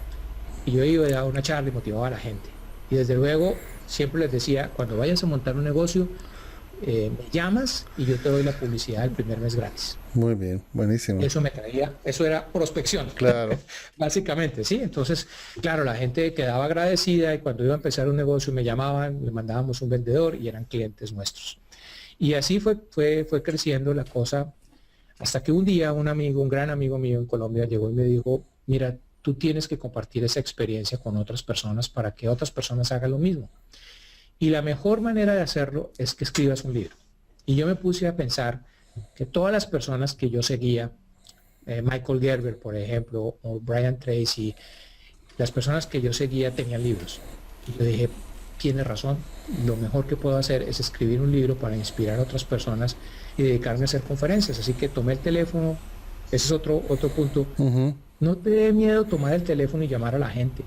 B: Y yo iba a dar una charla y motivaba a la gente. Y desde luego siempre les decía, cuando vayas a montar un negocio, me llamas y yo te doy la publicidad el primer mes gratis.
A: Muy bien, buenísimo.
B: Eso me traía, eso era prospección.
A: Claro.
B: Básicamente, sí. Entonces, claro, la gente quedaba agradecida y cuando iba a empezar un negocio me llamaban, le mandábamos un vendedor y eran clientes nuestros. Y así fue creciendo la cosa hasta que un día un amigo, un gran amigo mío en Colombia llegó y me dijo, mira, tú tienes que compartir esa experiencia con otras personas para que otras personas hagan lo mismo. Y la mejor manera de hacerlo es que escribas un libro. Y yo me puse a pensar que todas las personas que yo seguía, Michael Gerber, por ejemplo, o Brian Tracy, las personas que yo seguía tenían libros. Y yo dije, tiene razón, lo mejor que puedo hacer es escribir un libro para inspirar a otras personas y dedicarme a hacer conferencias. Así que tomé el teléfono, ese es otro punto. No te dé miedo tomar el teléfono y llamar a la gente.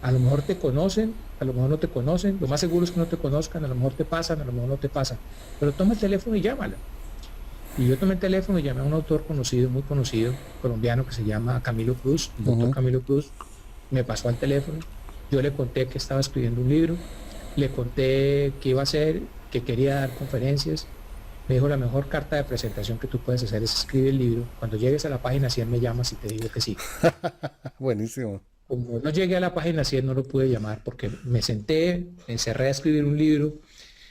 B: A lo mejor te conocen, a lo mejor no te conocen, lo más seguro es que no te conozcan, a lo mejor te pasan, a lo mejor no te pasan, pero toma el teléfono y llámala. Y yo tomé el teléfono y llamé a un autor conocido, muy conocido, colombiano, que se llama Camilo Cruz, el doctor Camilo Cruz. Me pasó al teléfono, yo le conté que estaba escribiendo un libro, le conté qué iba a hacer, que quería dar conferencias. Me dijo, la mejor carta de presentación que tú puedes hacer es escribir el libro. Cuando llegues a la página 100 me llamas y te digo que sí.
A: Buenísimo.
B: Como no llegué a la página 100 no lo pude llamar porque me senté, me encerré a escribir un libro,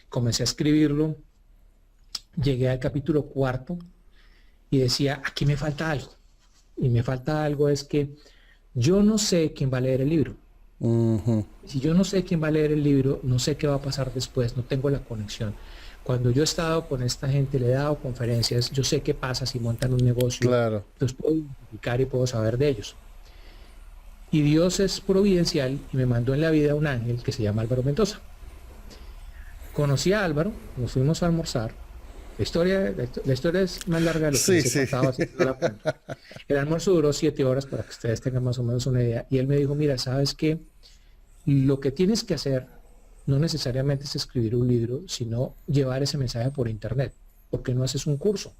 B: comencé a escribirlo, llegué al capítulo 4 y decía, aquí me falta algo. Y me falta algo es que yo no sé quién va a leer el libro.
A: Ujú.
B: Si yo no sé quién va a leer el libro, no sé qué va a pasar después, no tengo la conexión. Cuando yo he estado con esta gente, le he dado conferencias, yo sé qué pasa si montan un negocio,
A: Claro.
B: los puedo identificar y puedo saber de ellos. Y Dios es providencial y me mandó en la vida un ángel que se llama Álvaro Mendoza. Conocí a Álvaro, nos fuimos a almorzar. La historia es más larga de lo que
A: Sí,
B: les he
A: sí.
B: contado, así que no la cuento. El almuerzo duró 7 horas para que ustedes tengan más o menos una idea. Y él me dijo, mira, ¿sabes qué? Lo que tienes que hacer no necesariamente es escribir un libro, sino llevar ese mensaje por internet. ¿Por qué no haces un curso?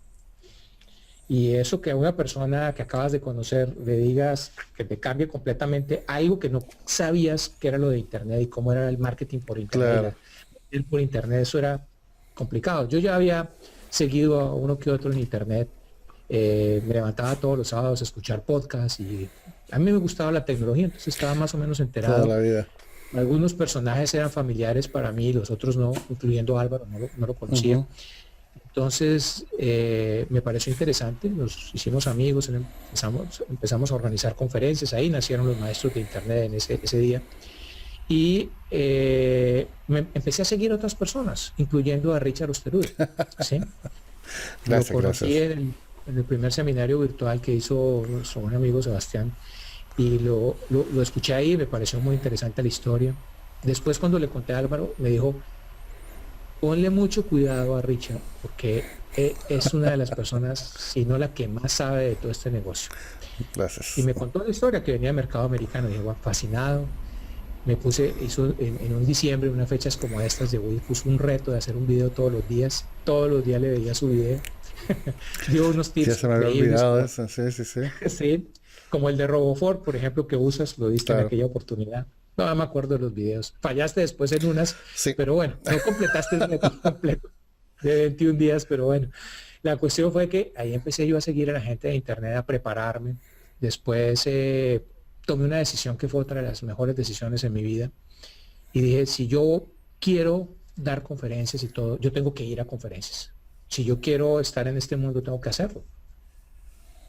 B: Y eso que a una persona que acabas de conocer le digas que te cambie completamente algo que no sabías que era lo de internet y cómo era el marketing por internet,
A: Claro.
B: ir por internet, eso era complicado. Yo ya había seguido a uno que otro en internet, me levantaba todos los sábados a escuchar podcasts y a mí me gustaba la tecnología, entonces estaba más o menos
A: Toda
B: enterado.
A: la vida.
B: Algunos personajes eran familiares para mí, los otros no, incluyendo Álvaro, no lo conocía.
A: Ujú.
B: Entonces me pareció interesante, nos hicimos amigos, empezamos a organizar conferencias, ahí nacieron los maestros de internet en ese día. Y empecé a seguir a otras personas, incluyendo a Richard Osterud, ¿sí? Lo
A: Gracias,
B: conocí
A: gracias.
B: en el primer seminario virtual que hizo nuestro buen amigo Sebastián y lo escuché ahí, me pareció muy interesante la historia. Después cuando le conté a Álvaro, me dijo, ponle mucho cuidado a Richard, porque es una de las personas, si no la que más sabe de todo este negocio. Y
A: Gracias.
B: me contó la historia que venía del mercado americano, y dije, "Guau, fascinado". Hizo en un diciembre, unas fechas como estas, de hoy, puso un reto de hacer un video todos los días le veía su video, dio unos
A: Ya
B: tips
A: se me había
B: increíbles,
A: olvidado
B: como,
A: eso. Sí, sí, sí.
B: sí, como el de Robofort, por ejemplo, que usas, lo diste en
A: Claro.
B: aquella oportunidad. No me acuerdo de los videos. Fallaste después en unas,
A: Sí.
B: pero bueno, no completaste el reto completo de 21 días, pero bueno. La cuestión fue que ahí empecé yo a seguir a la gente de internet, a prepararme. Después tomé una decisión que fue otra de las mejores decisiones en mi vida. Y dije, si yo quiero dar conferencias y todo, yo tengo que ir a conferencias. Si yo quiero estar en este mundo, tengo que hacerlo.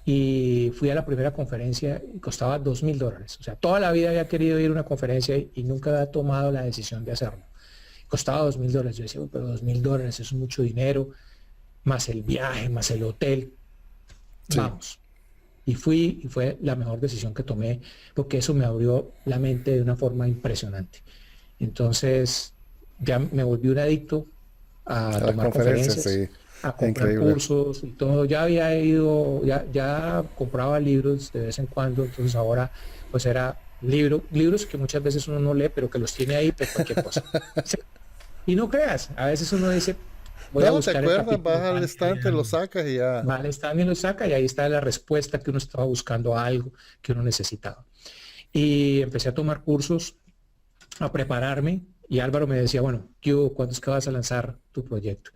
B: Y fui a la primera conferencia y costaba $2,000. O sea, toda la vida había querido ir a una conferencia y nunca había tomado la decisión de hacerlo. Costaba $2,000. Yo decía, "Uy, pero $2,000, eso es mucho dinero, más el viaje, más el hotel.
A: Sí.
B: Vamos". Y fui y fue la mejor decisión que tomé porque eso me abrió la mente de una forma impresionante. Entonces ya me volví un adicto a
A: A las
B: tomar
A: conferencias,
B: conferencias,
A: sí.
B: a comprar
A: Increíble.
B: cursos y todo. Ya había ido, ya compraba libros de vez en cuando, entonces ahora pues era libros que muchas veces uno no lee, pero que los tiene ahí por cualquier cosa. Sí. Y no creas, a veces uno dice, voy a
A: No, ¿te
B: buscar el
A: acuerdas?
B: capítulo
A: Vas al
B: tal que hay
A: estante, lo
B: algo.
A: sacas y ya.
B: Vale, está bien, lo saca y ahí está la respuesta que uno estaba buscando a algo que uno necesitaba. Y empecé a tomar cursos, a prepararme y Álvaro me decía, bueno, ¿cuándo es que vas a lanzar tu proyecto?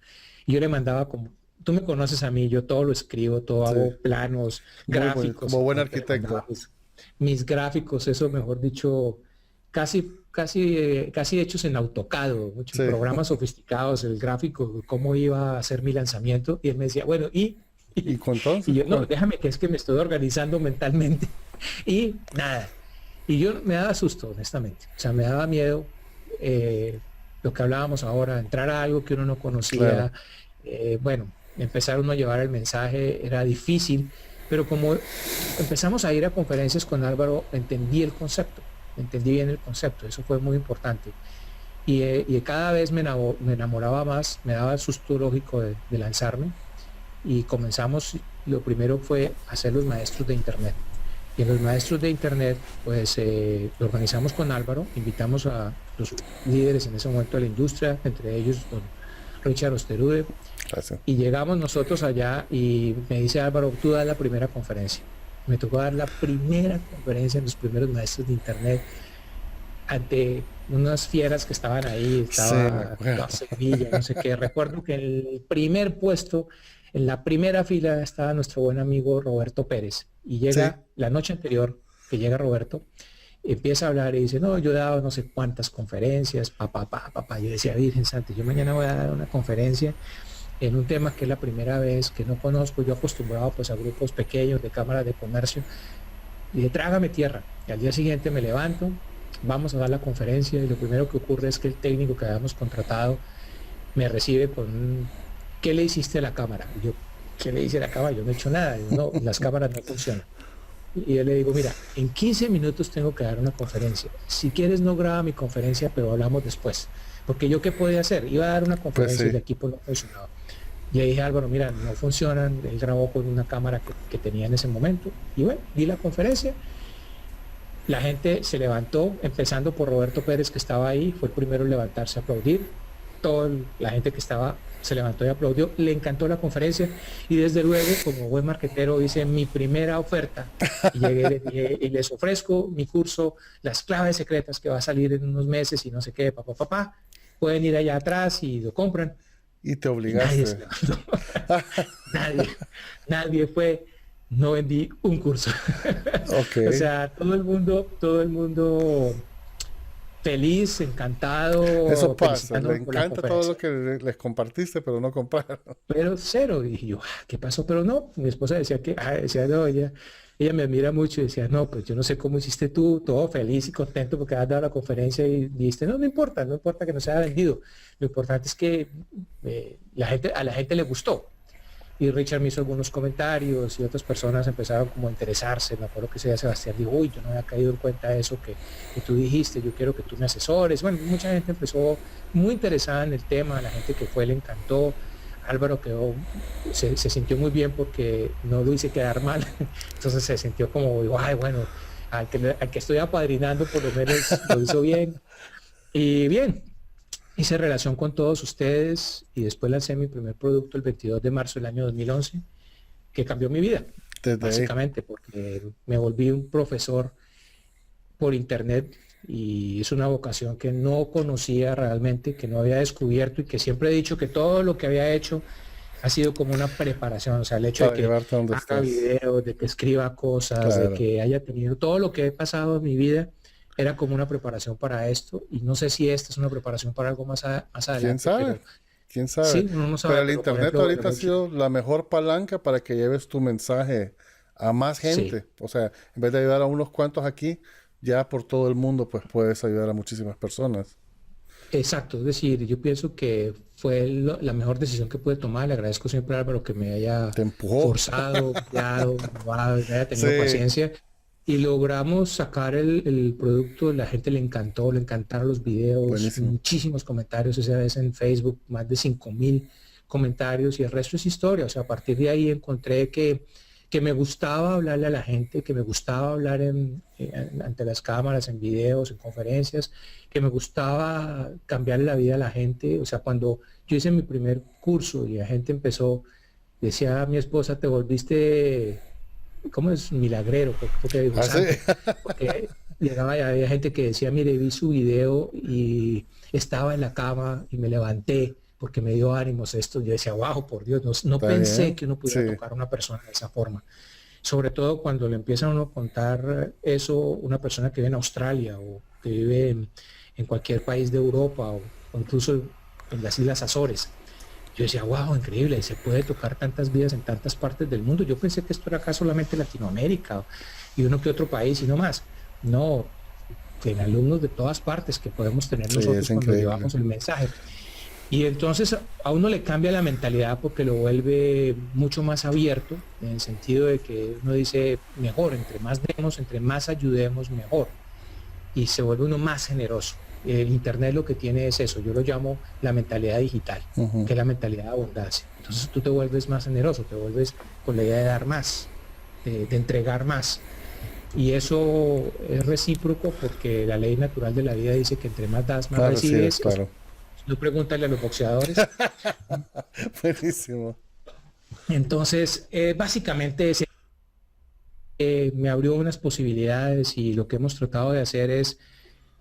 B: Y yo le mandaba como, tú me conoces a mí, yo todo lo escribo, todo
A: Sí.
B: hago planos,
A: Muy bonito.
B: gráficos,
A: Como buen
B: entonces le mandaba
A: arquitecto.
B: mis gráficos, eso mejor dicho, casi hechos en AutoCAD, muchos
A: Sí.
B: programas sofisticados, el gráfico, cómo iba a ser mi lanzamiento. Y él me decía, bueno,
A: ¿Y con
B: y
A: entonces?
B: yo, no, déjame que es que me estoy organizando mentalmente. Y nada. Y yo me daba susto, honestamente. O sea, me daba miedo lo que hablábamos ahora, entrar a algo que uno no
A: Claro.
B: conocía. Bueno, empezar uno a llevar el mensaje era difícil, pero como empezamos a ir a conferencias con Álvaro, entendí bien el concepto, eso fue muy importante. Y cada vez me enamoraba más, me daba el susto lógico de lanzarme y comenzamos, lo primero fue hacer los maestros de Internet. Y en los maestros de Internet, pues lo organizamos con Álvaro, invitamos a los líderes en ese momento de la industria, entre ellos don Richard Osterude,
A: Gracias.
B: y llegamos nosotros allá y me dice Álvaro, tú das la primera conferencia. Me tocó dar la primera conferencia en los primeros maestros de Internet ante unas fieras que estaban ahí,
A: Sí, me
B: estaba
A: acuerdo.
B: la Sevilla, no sé qué. Recuerdo que en el primer puesto, en la primera fila, estaba nuestro buen amigo Roberto Pérez. Y
A: Sí.
B: llega la noche anterior, que llega Roberto, empieza a hablar y dice, no, yo he dado no sé cuántas conferencias, papá. Yo decía, Virgen Santa, yo mañana voy a dar una conferencia en un tema que es la primera vez, que no conozco, yo acostumbrado pues a grupos pequeños de cámaras de comercio, Y dije, trágame tierra. Y al día siguiente me levanto, vamos a dar la conferencia y lo primero que ocurre es que el técnico que habíamos contratado me recibe con ¿qué le hiciste a la cámara? Y yo, ¿qué le hice a la cámara? Yo no he hecho nada. Y yo, no, las cámaras no funcionan. Y yo le digo, mira, en 15 minutos tengo que dar una conferencia. Si quieres no graba mi conferencia, pero hablamos después. Porque yo qué podía hacer, iba a dar una conferencia y el equipo no funcionaba. Y le dije, Álvaro, mira, no funcionan. Él grabó con una cámara que tenía en ese momento. Y bueno, di la conferencia. La gente se levantó, empezando por Roberto Pérez, que estaba ahí. Fue el primero en levantarse a aplaudir. Toda la gente que estaba se levantó y aplaudió. Le encantó la conferencia. Y desde luego, como buen marquetero, hice mi primera oferta. Y llegué y les ofrezco mi curso, las claves secretas que va a salir en unos meses y no sé qué, papá. Pueden ir allá atrás y lo compran.
A: Y te obligaste.
B: Nadie fue, no vendí un curso.
A: Okay.
B: O sea, todo el mundo feliz, encantado.
A: Eso pasa, le encanta todo lo que les compartiste, pero no compraron.
B: Pero cero. Y yo, ¿qué pasó? Pero no, mi esposa decía que, decía, no, ella me admira mucho y decía, no, pues yo no sé cómo hiciste tú, todo feliz y contento porque has dado la conferencia y dijiste, no importa que no se haya vendido. Lo importante es que a la gente le gustó. Y Richard me hizo algunos comentarios y otras personas empezaron como a interesarse. Me acuerdo que ese día Sebastián dijo, uy, yo no había caído en cuenta de eso que tú dijiste, yo quiero que tú me asesores. Bueno, mucha gente empezó muy interesada en el tema, la gente que fue le encantó. Álvaro se sintió muy bien porque no lo hice quedar mal, entonces se sintió como, ay, bueno, al que estoy apadrinando por lo menos lo hizo bien. Y bien, hice relación con todos ustedes y después lancé mi primer producto el 22 de marzo del año 2011, que cambió mi vida, básicamente, porque me volví un profesor por internet y es una vocación que no conocía realmente, que no había descubierto y que siempre he dicho que todo lo que había hecho ha sido como una preparación, o sea, el hecho de que haga videos, de que escriba cosas, de que haya tenido todo lo que he pasado en mi vida, era como una preparación para esto y no sé si esta es una preparación para algo más adelante.
A: ¿Quién sabe? ¿Quién sabe? Sí, uno no sabe, pero el internet ejemplo, ahorita ha sido la mejor palanca para que lleves tu mensaje a más gente. Sí. O sea, en vez de ayudar a unos cuantos aquí, ya por todo el mundo pues puedes ayudar a muchísimas personas.
B: Exacto, es decir, yo pienso que fue la mejor decisión que pude tomar. Le agradezco siempre a Álvaro que me haya forzado, guiado, me haya tenido paciencia. Y logramos sacar el producto, la gente le encantó, le encantaron los videos, buenísimo. Muchísimos comentarios esa vez en Facebook, más de 5,000 comentarios y el resto es historia. O sea, a partir de ahí encontré que me gustaba hablarle a la gente, que me gustaba hablar ante las cámaras, en videos, en conferencias, que me gustaba cambiarle la vida a la gente. O sea, cuando yo hice mi primer curso y la gente empezó, decía a mi esposa, te volviste, ¿cómo es? Milagrero, porque dijo, ¿sí? Porque llegaba y había gente que decía, mire, vi su video y estaba en la cama y me levanté porque me dio ánimos esto. Yo decía, wow, por Dios, no pensé que uno pudiera tocar a una persona de esa forma. Sobre todo cuando le empiezan a uno a contar eso, una persona que vive en Australia o que vive en cualquier país de Europa o incluso en las Islas Azores. Yo decía, wow, increíble, y se puede tocar tantas vidas en tantas partes del mundo. Yo pensé que esto era acá solamente Latinoamérica y uno que otro país y no más. No, en alumnos de todas partes que podemos tener nosotros cuando llevamos el mensaje. Y entonces a uno le cambia la mentalidad porque lo vuelve mucho más abierto, en el sentido de que uno dice, mejor, entre más demos, entre más ayudemos, mejor. Y se vuelve uno más generoso. El Internet lo que tiene es eso, yo lo llamo la mentalidad digital, que es la mentalidad de abundancia. Entonces tú te vuelves más generoso, te vuelves con la idea de dar más, de entregar más. Y eso es recíproco porque la ley natural de la vida dice que entre más das, más recibes. Sí, claro. No pregúntale a los boxeadores.
A: Buenísimo.
B: Entonces, básicamente me abrió unas posibilidades y lo que hemos tratado de hacer es,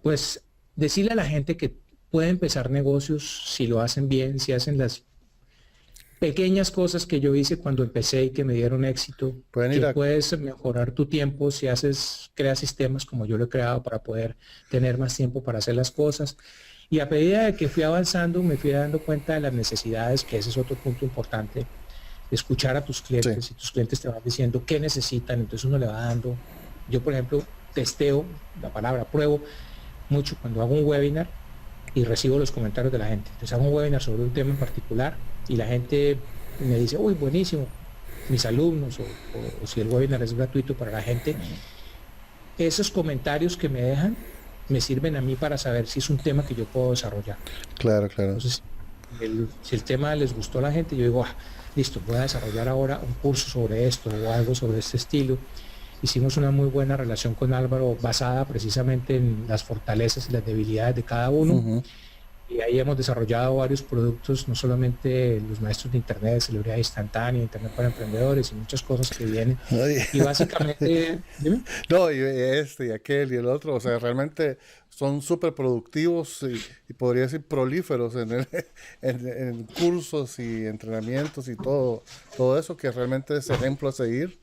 B: pues, decirle a la gente que puede empezar negocios si lo hacen bien, si hacen las pequeñas cosas que yo hice cuando empecé y que me dieron éxito, que puedes mejorar tu tiempo si creas sistemas como yo lo he creado para poder tener más tiempo para hacer las cosas. Y a medida de que fui avanzando, me fui dando cuenta de las necesidades, que ese es otro punto importante, de escuchar a tus clientes, y tus clientes te van diciendo qué necesitan, entonces uno le va dando Yo, por ejemplo, testeo, la palabra pruebo mucho cuando hago un webinar y recibo los comentarios de la gente. Entonces hago un webinar sobre un tema en particular y la gente me dice, uy, buenísimo, mis alumnos, o si el webinar es gratuito para la gente, esos comentarios que me dejan me sirven a mí para saber si es un tema que yo puedo desarrollar.
A: Claro, claro.
B: Entonces, si el tema les gustó a la gente, yo digo, listo, voy a desarrollar ahora un curso sobre esto o algo sobre este estilo. Hicimos una muy buena relación con Álvaro basada precisamente en las fortalezas y las debilidades de cada uno.
A: Ujú.
B: Y ahí hemos desarrollado varios productos, no solamente los maestros de Internet, celebridad instantánea, Internet para emprendedores y muchas cosas que vienen.
A: Ay.
B: Y básicamente, dime.
A: No, y este y aquel y el otro, o sea, realmente son súper productivos y podría decir prolíferos en cursos y entrenamientos y todo eso que realmente es ejemplo a seguir.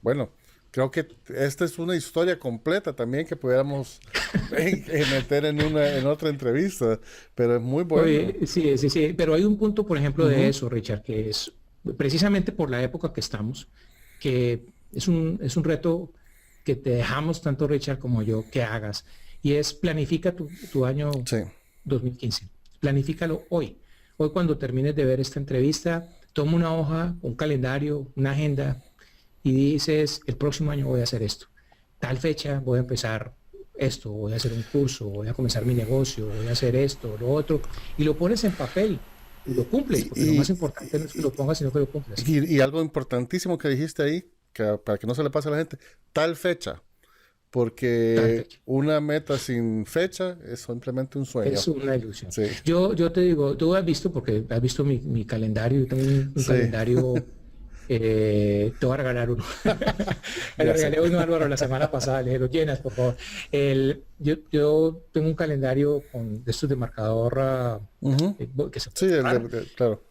A: Bueno, creo que esta es una historia completa también que pudiéramos meter en otra entrevista, pero es muy bueno.
B: Oye, sí, sí, sí, pero hay un punto, por ejemplo, de
A: Ujú.
B: eso, Richard, que es precisamente por la época que estamos, que es un reto que te dejamos tanto Richard como yo que hagas, y es planifica tu año
A: Sí,
B: 2015. Planifícalo hoy. Hoy cuando termines de ver esta entrevista, toma una hoja, un calendario, una agenda y dices, el próximo año voy a hacer esto. Tal fecha voy a empezar esto, voy a hacer un curso, voy a comenzar mi negocio, voy a hacer esto, lo otro, y lo pones en papel y lo cumples, porque lo
A: y,
B: más importante no es que lo pongas, sino que lo cumples.
A: y algo importantísimo que dijiste ahí, para que no se le pase a la gente, tal fecha,
B: Tal
A: porque
B: fecha.
A: una meta sin fecha es simplemente un sueño.
B: Es una ilusión.
A: Sí,
B: Yo te digo, tú has visto, porque has visto mi calendario, yo tengo un
A: sí,
B: calendario, te voy a regalar uno. Le
A: ya sé.
B: regalé uno a Álvaro la semana pasada, le dije, lo llenas, por favor. Yo tengo un calendario de estos de marcador
A: Ujú.
B: que se
A: Sí,
B: puede cerrar.
A: claro,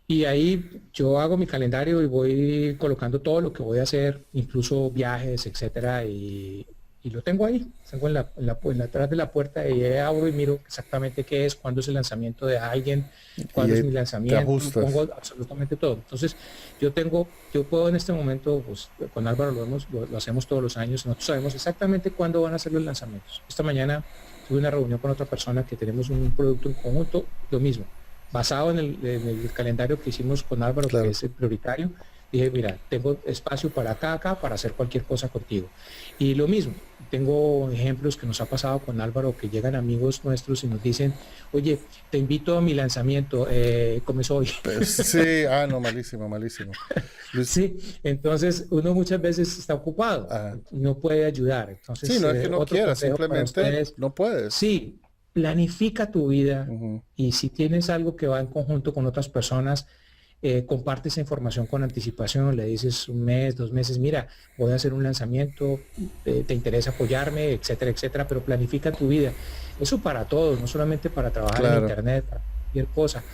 B: Y ahí yo hago mi calendario y voy colocando todo lo que voy a hacer, incluso viajes, etcétera, y lo tengo ahí, tengo atrás de la puerta y ahí abro y miro exactamente qué es, cuándo es el lanzamiento de alguien,
A: y
B: cuándo es
A: ahí
B: mi
A: te
B: lanzamiento,
A: ajustas.
B: pongo absolutamente todo. Entonces, yo puedo en este momento, pues con Álvaro lo hacemos todos los años, nosotros sabemos exactamente cuándo van a ser los lanzamientos. Esta mañana tuve una reunión con otra persona que tenemos un producto en conjunto, lo mismo basado en el calendario que hicimos con Álvaro, que
A: Claro.
B: es el prioritario, dije, mira, tengo espacio para acá, para hacer cualquier cosa contigo. Y lo mismo, tengo ejemplos que nos ha pasado con Álvaro, que llegan amigos nuestros y nos dicen, oye, te invito a mi lanzamiento, comenzó hoy.
A: Pues, sí, no, malísimo, malísimo. Luis,
B: Sí, entonces uno muchas veces está ocupado,
A: ah,
B: no puede ayudar.
A: sí,
B: Entonces,
A: no es que no
B: otro
A: quieras,
B: consejo para
A: simplemente
B: ustedes,
A: no puedes.
B: sí, planifica tu vida
A: Ujú.
B: y si tienes algo que va en conjunto con otras personas, comparte esa información con anticipación, le dices un mes, 2 meses, mira, voy a hacer un lanzamiento, te interesa apoyarme, etcétera, etcétera, pero planifica tu vida. Eso para todos, no solamente para trabajar en
A: Claro.
B: Internet, para cualquier cosa.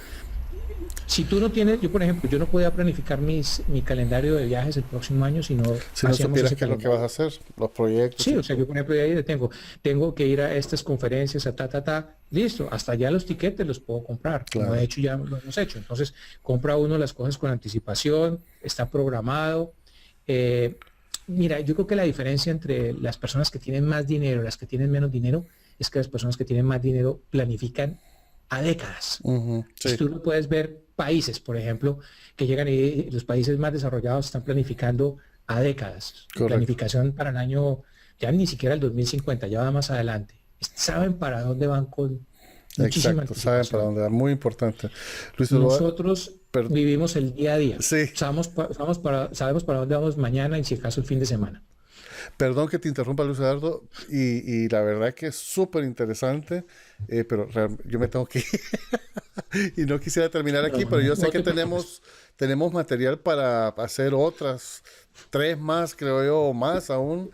B: Si tú no tienes, yo por ejemplo, yo no podía planificar mi calendario de viajes el próximo año si no
A: Si no
B: hacíamos
A: supieras
B: ese
A: qué es lo que vas a
B: calendario.
A: hacer, los proyectos
B: Sí,
A: y
B: o sea, yo
A: todo.
B: por ejemplo de ahí tengo que ir a estas conferencias, listo, hasta ya los tiquetes los puedo comprar, como de
A: Claro.
B: hecho ya lo hemos hecho. Entonces, compra uno las cosas con anticipación, está programado. Eh, Mira, yo creo que la diferencia entre las personas que tienen más dinero y las que tienen menos dinero es que las personas que tienen más dinero planifican a décadas.
A: Ujú.
B: Entonces,
A: Sí,
B: tú no puedes ver países, por ejemplo, que llegan y los países más desarrollados están planificando a décadas.
A: correcto.
B: Planificación para el año, ya ni siquiera el 2050, ya va más adelante. Saben para dónde van con muchísima
A: Exacto, saben para
B: anticipación.
A: dónde va. Muy importante. Luis Eduardo,
B: Nosotros
A: per-
B: vivimos el día a día.
A: sí,
B: Sabemos para dónde vamos mañana y si acaso el fin de semana.
A: perdón que te interrumpa, Luis Eduardo, y la verdad que es súper interesante, pero yo me tengo que ir y no quisiera terminar
B: No,
A: aquí, pero yo sé
B: no
A: que
B: te preocupes.
A: tenemos material para hacer otras tres más, creo yo, o más aún,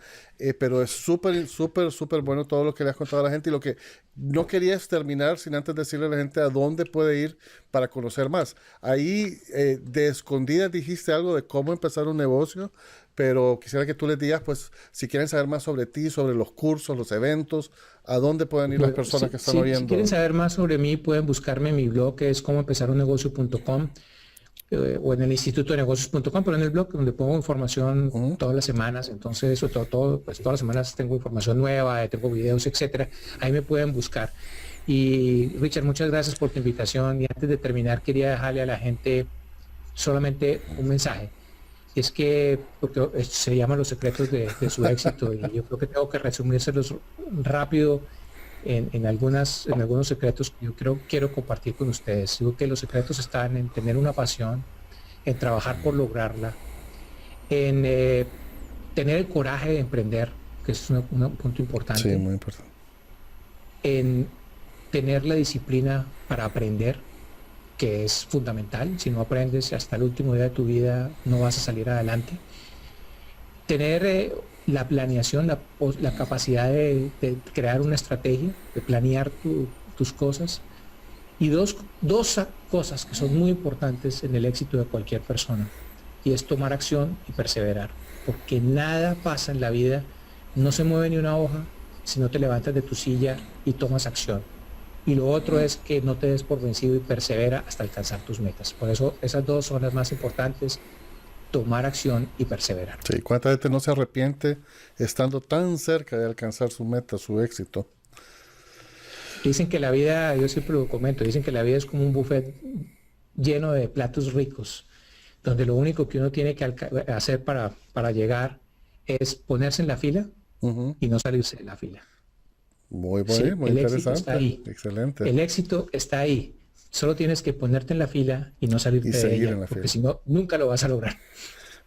A: pero es súper, súper, súper bueno todo lo que le has contado a la gente y lo que no quería es terminar sin antes decirle a la gente a dónde puede ir para conocer más. Ahí de escondidas dijiste algo de cómo empezar un negocio, pero quisiera que tú les digas, pues, si quieren saber más sobre ti, sobre los cursos, los eventos, a dónde pueden ir las
B: Bueno,
A: personas que están
B: si quieren
A: oyendo.
B: saber más sobre mí, pueden buscarme en mi blog, que es comoempezarunnegocio.com. o en el instituto de negocios.com, pero en el blog donde pongo información todas las semanas. Entonces, eso pues todas las semanas tengo información nueva, tengo videos, etcétera. Ahí me pueden buscar. Y Richard, muchas gracias por tu invitación. Y antes de terminar, quería dejarle a la gente solamente un mensaje. Es que porque se llama Los secretos de su éxito, y yo creo que tengo que resumírselos rápido en algunos secretos que yo quiero compartir con ustedes. Digo que los secretos están en tener una pasión, en trabajar por lograrla, en tener el coraje de emprender, que es un punto importante.
A: Sí, muy importante.
B: En tener la disciplina para aprender, que es fundamental. Si no aprendes hasta el último día de tu vida, no vas a salir adelante. Tener la planeación, la capacidad de crear una estrategia, de planear tus cosas. Y dos cosas que son muy importantes en el éxito de cualquier persona, y es tomar acción y perseverar, porque nada pasa en la vida, no se mueve ni una hoja si no te levantas de tu silla y tomas acción. Y lo otro es que no te des por vencido y persevera hasta alcanzar tus metas. Por eso esas dos son las más importantes: tomar acción y perseverar.
A: Sí, ¿cuánta gente no se arrepiente estando tan cerca de alcanzar su meta, su éxito?
B: Dicen que la vida, yo siempre lo comento, dicen que la vida es como un buffet lleno de platos ricos, donde lo único que uno tiene que hacer para llegar es ponerse en la fila y no salirse de la fila.
A: Muy
B: Sí,
A: muy
B: el éxito
A: interesante.
B: está ahí.
A: Excelente.
B: El éxito está ahí. Solo tienes que ponerte en la fila y no salirte
A: Y
B: de
A: seguir
B: ella,
A: en la
B: porque
A: fila.
B: si no, nunca lo vas a lograr.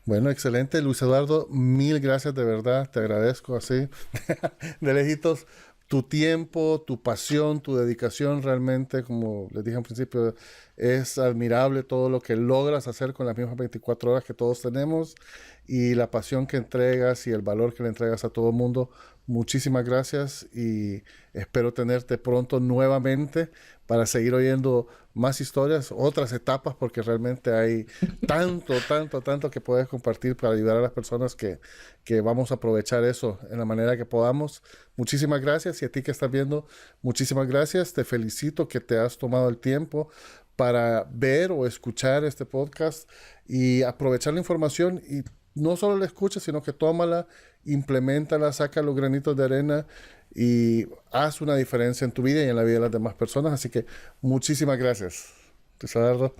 A: Bueno, excelente. Luis Eduardo, mil gracias de verdad. Te agradezco así de lejitos tu tiempo, tu pasión, tu dedicación. Realmente, como les dije al principio, es admirable todo lo que logras hacer con las mismas 24 horas que todos tenemos, y la pasión que entregas y el valor que le entregas a todo el mundo. Muchísimas gracias, y espero tenerte pronto nuevamente para seguir oyendo más historias, otras etapas, porque realmente hay tanto que puedes compartir para ayudar a las personas que vamos a aprovechar eso en la manera que podamos. Muchísimas gracias, y a ti que estás viendo, muchísimas gracias. Te felicito que te has tomado el tiempo para ver o escuchar este podcast y aprovechar la información, y no solo la escuches, sino que tómala, implementala, saca los granitos de arena y haz una diferencia en tu vida y en la vida de las demás personas. Así que muchísimas gracias, Luis Eduardo.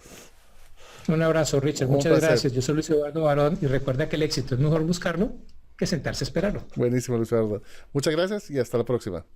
B: Un abrazo, Richard.
A: Un
B: Muchas
A: placer.
B: gracias. Yo soy Luis Eduardo Barón, y recuerda que el éxito es mejor buscarlo que sentarse a esperarlo.
A: Buenísimo, Luis Eduardo. Muchas gracias y hasta la próxima.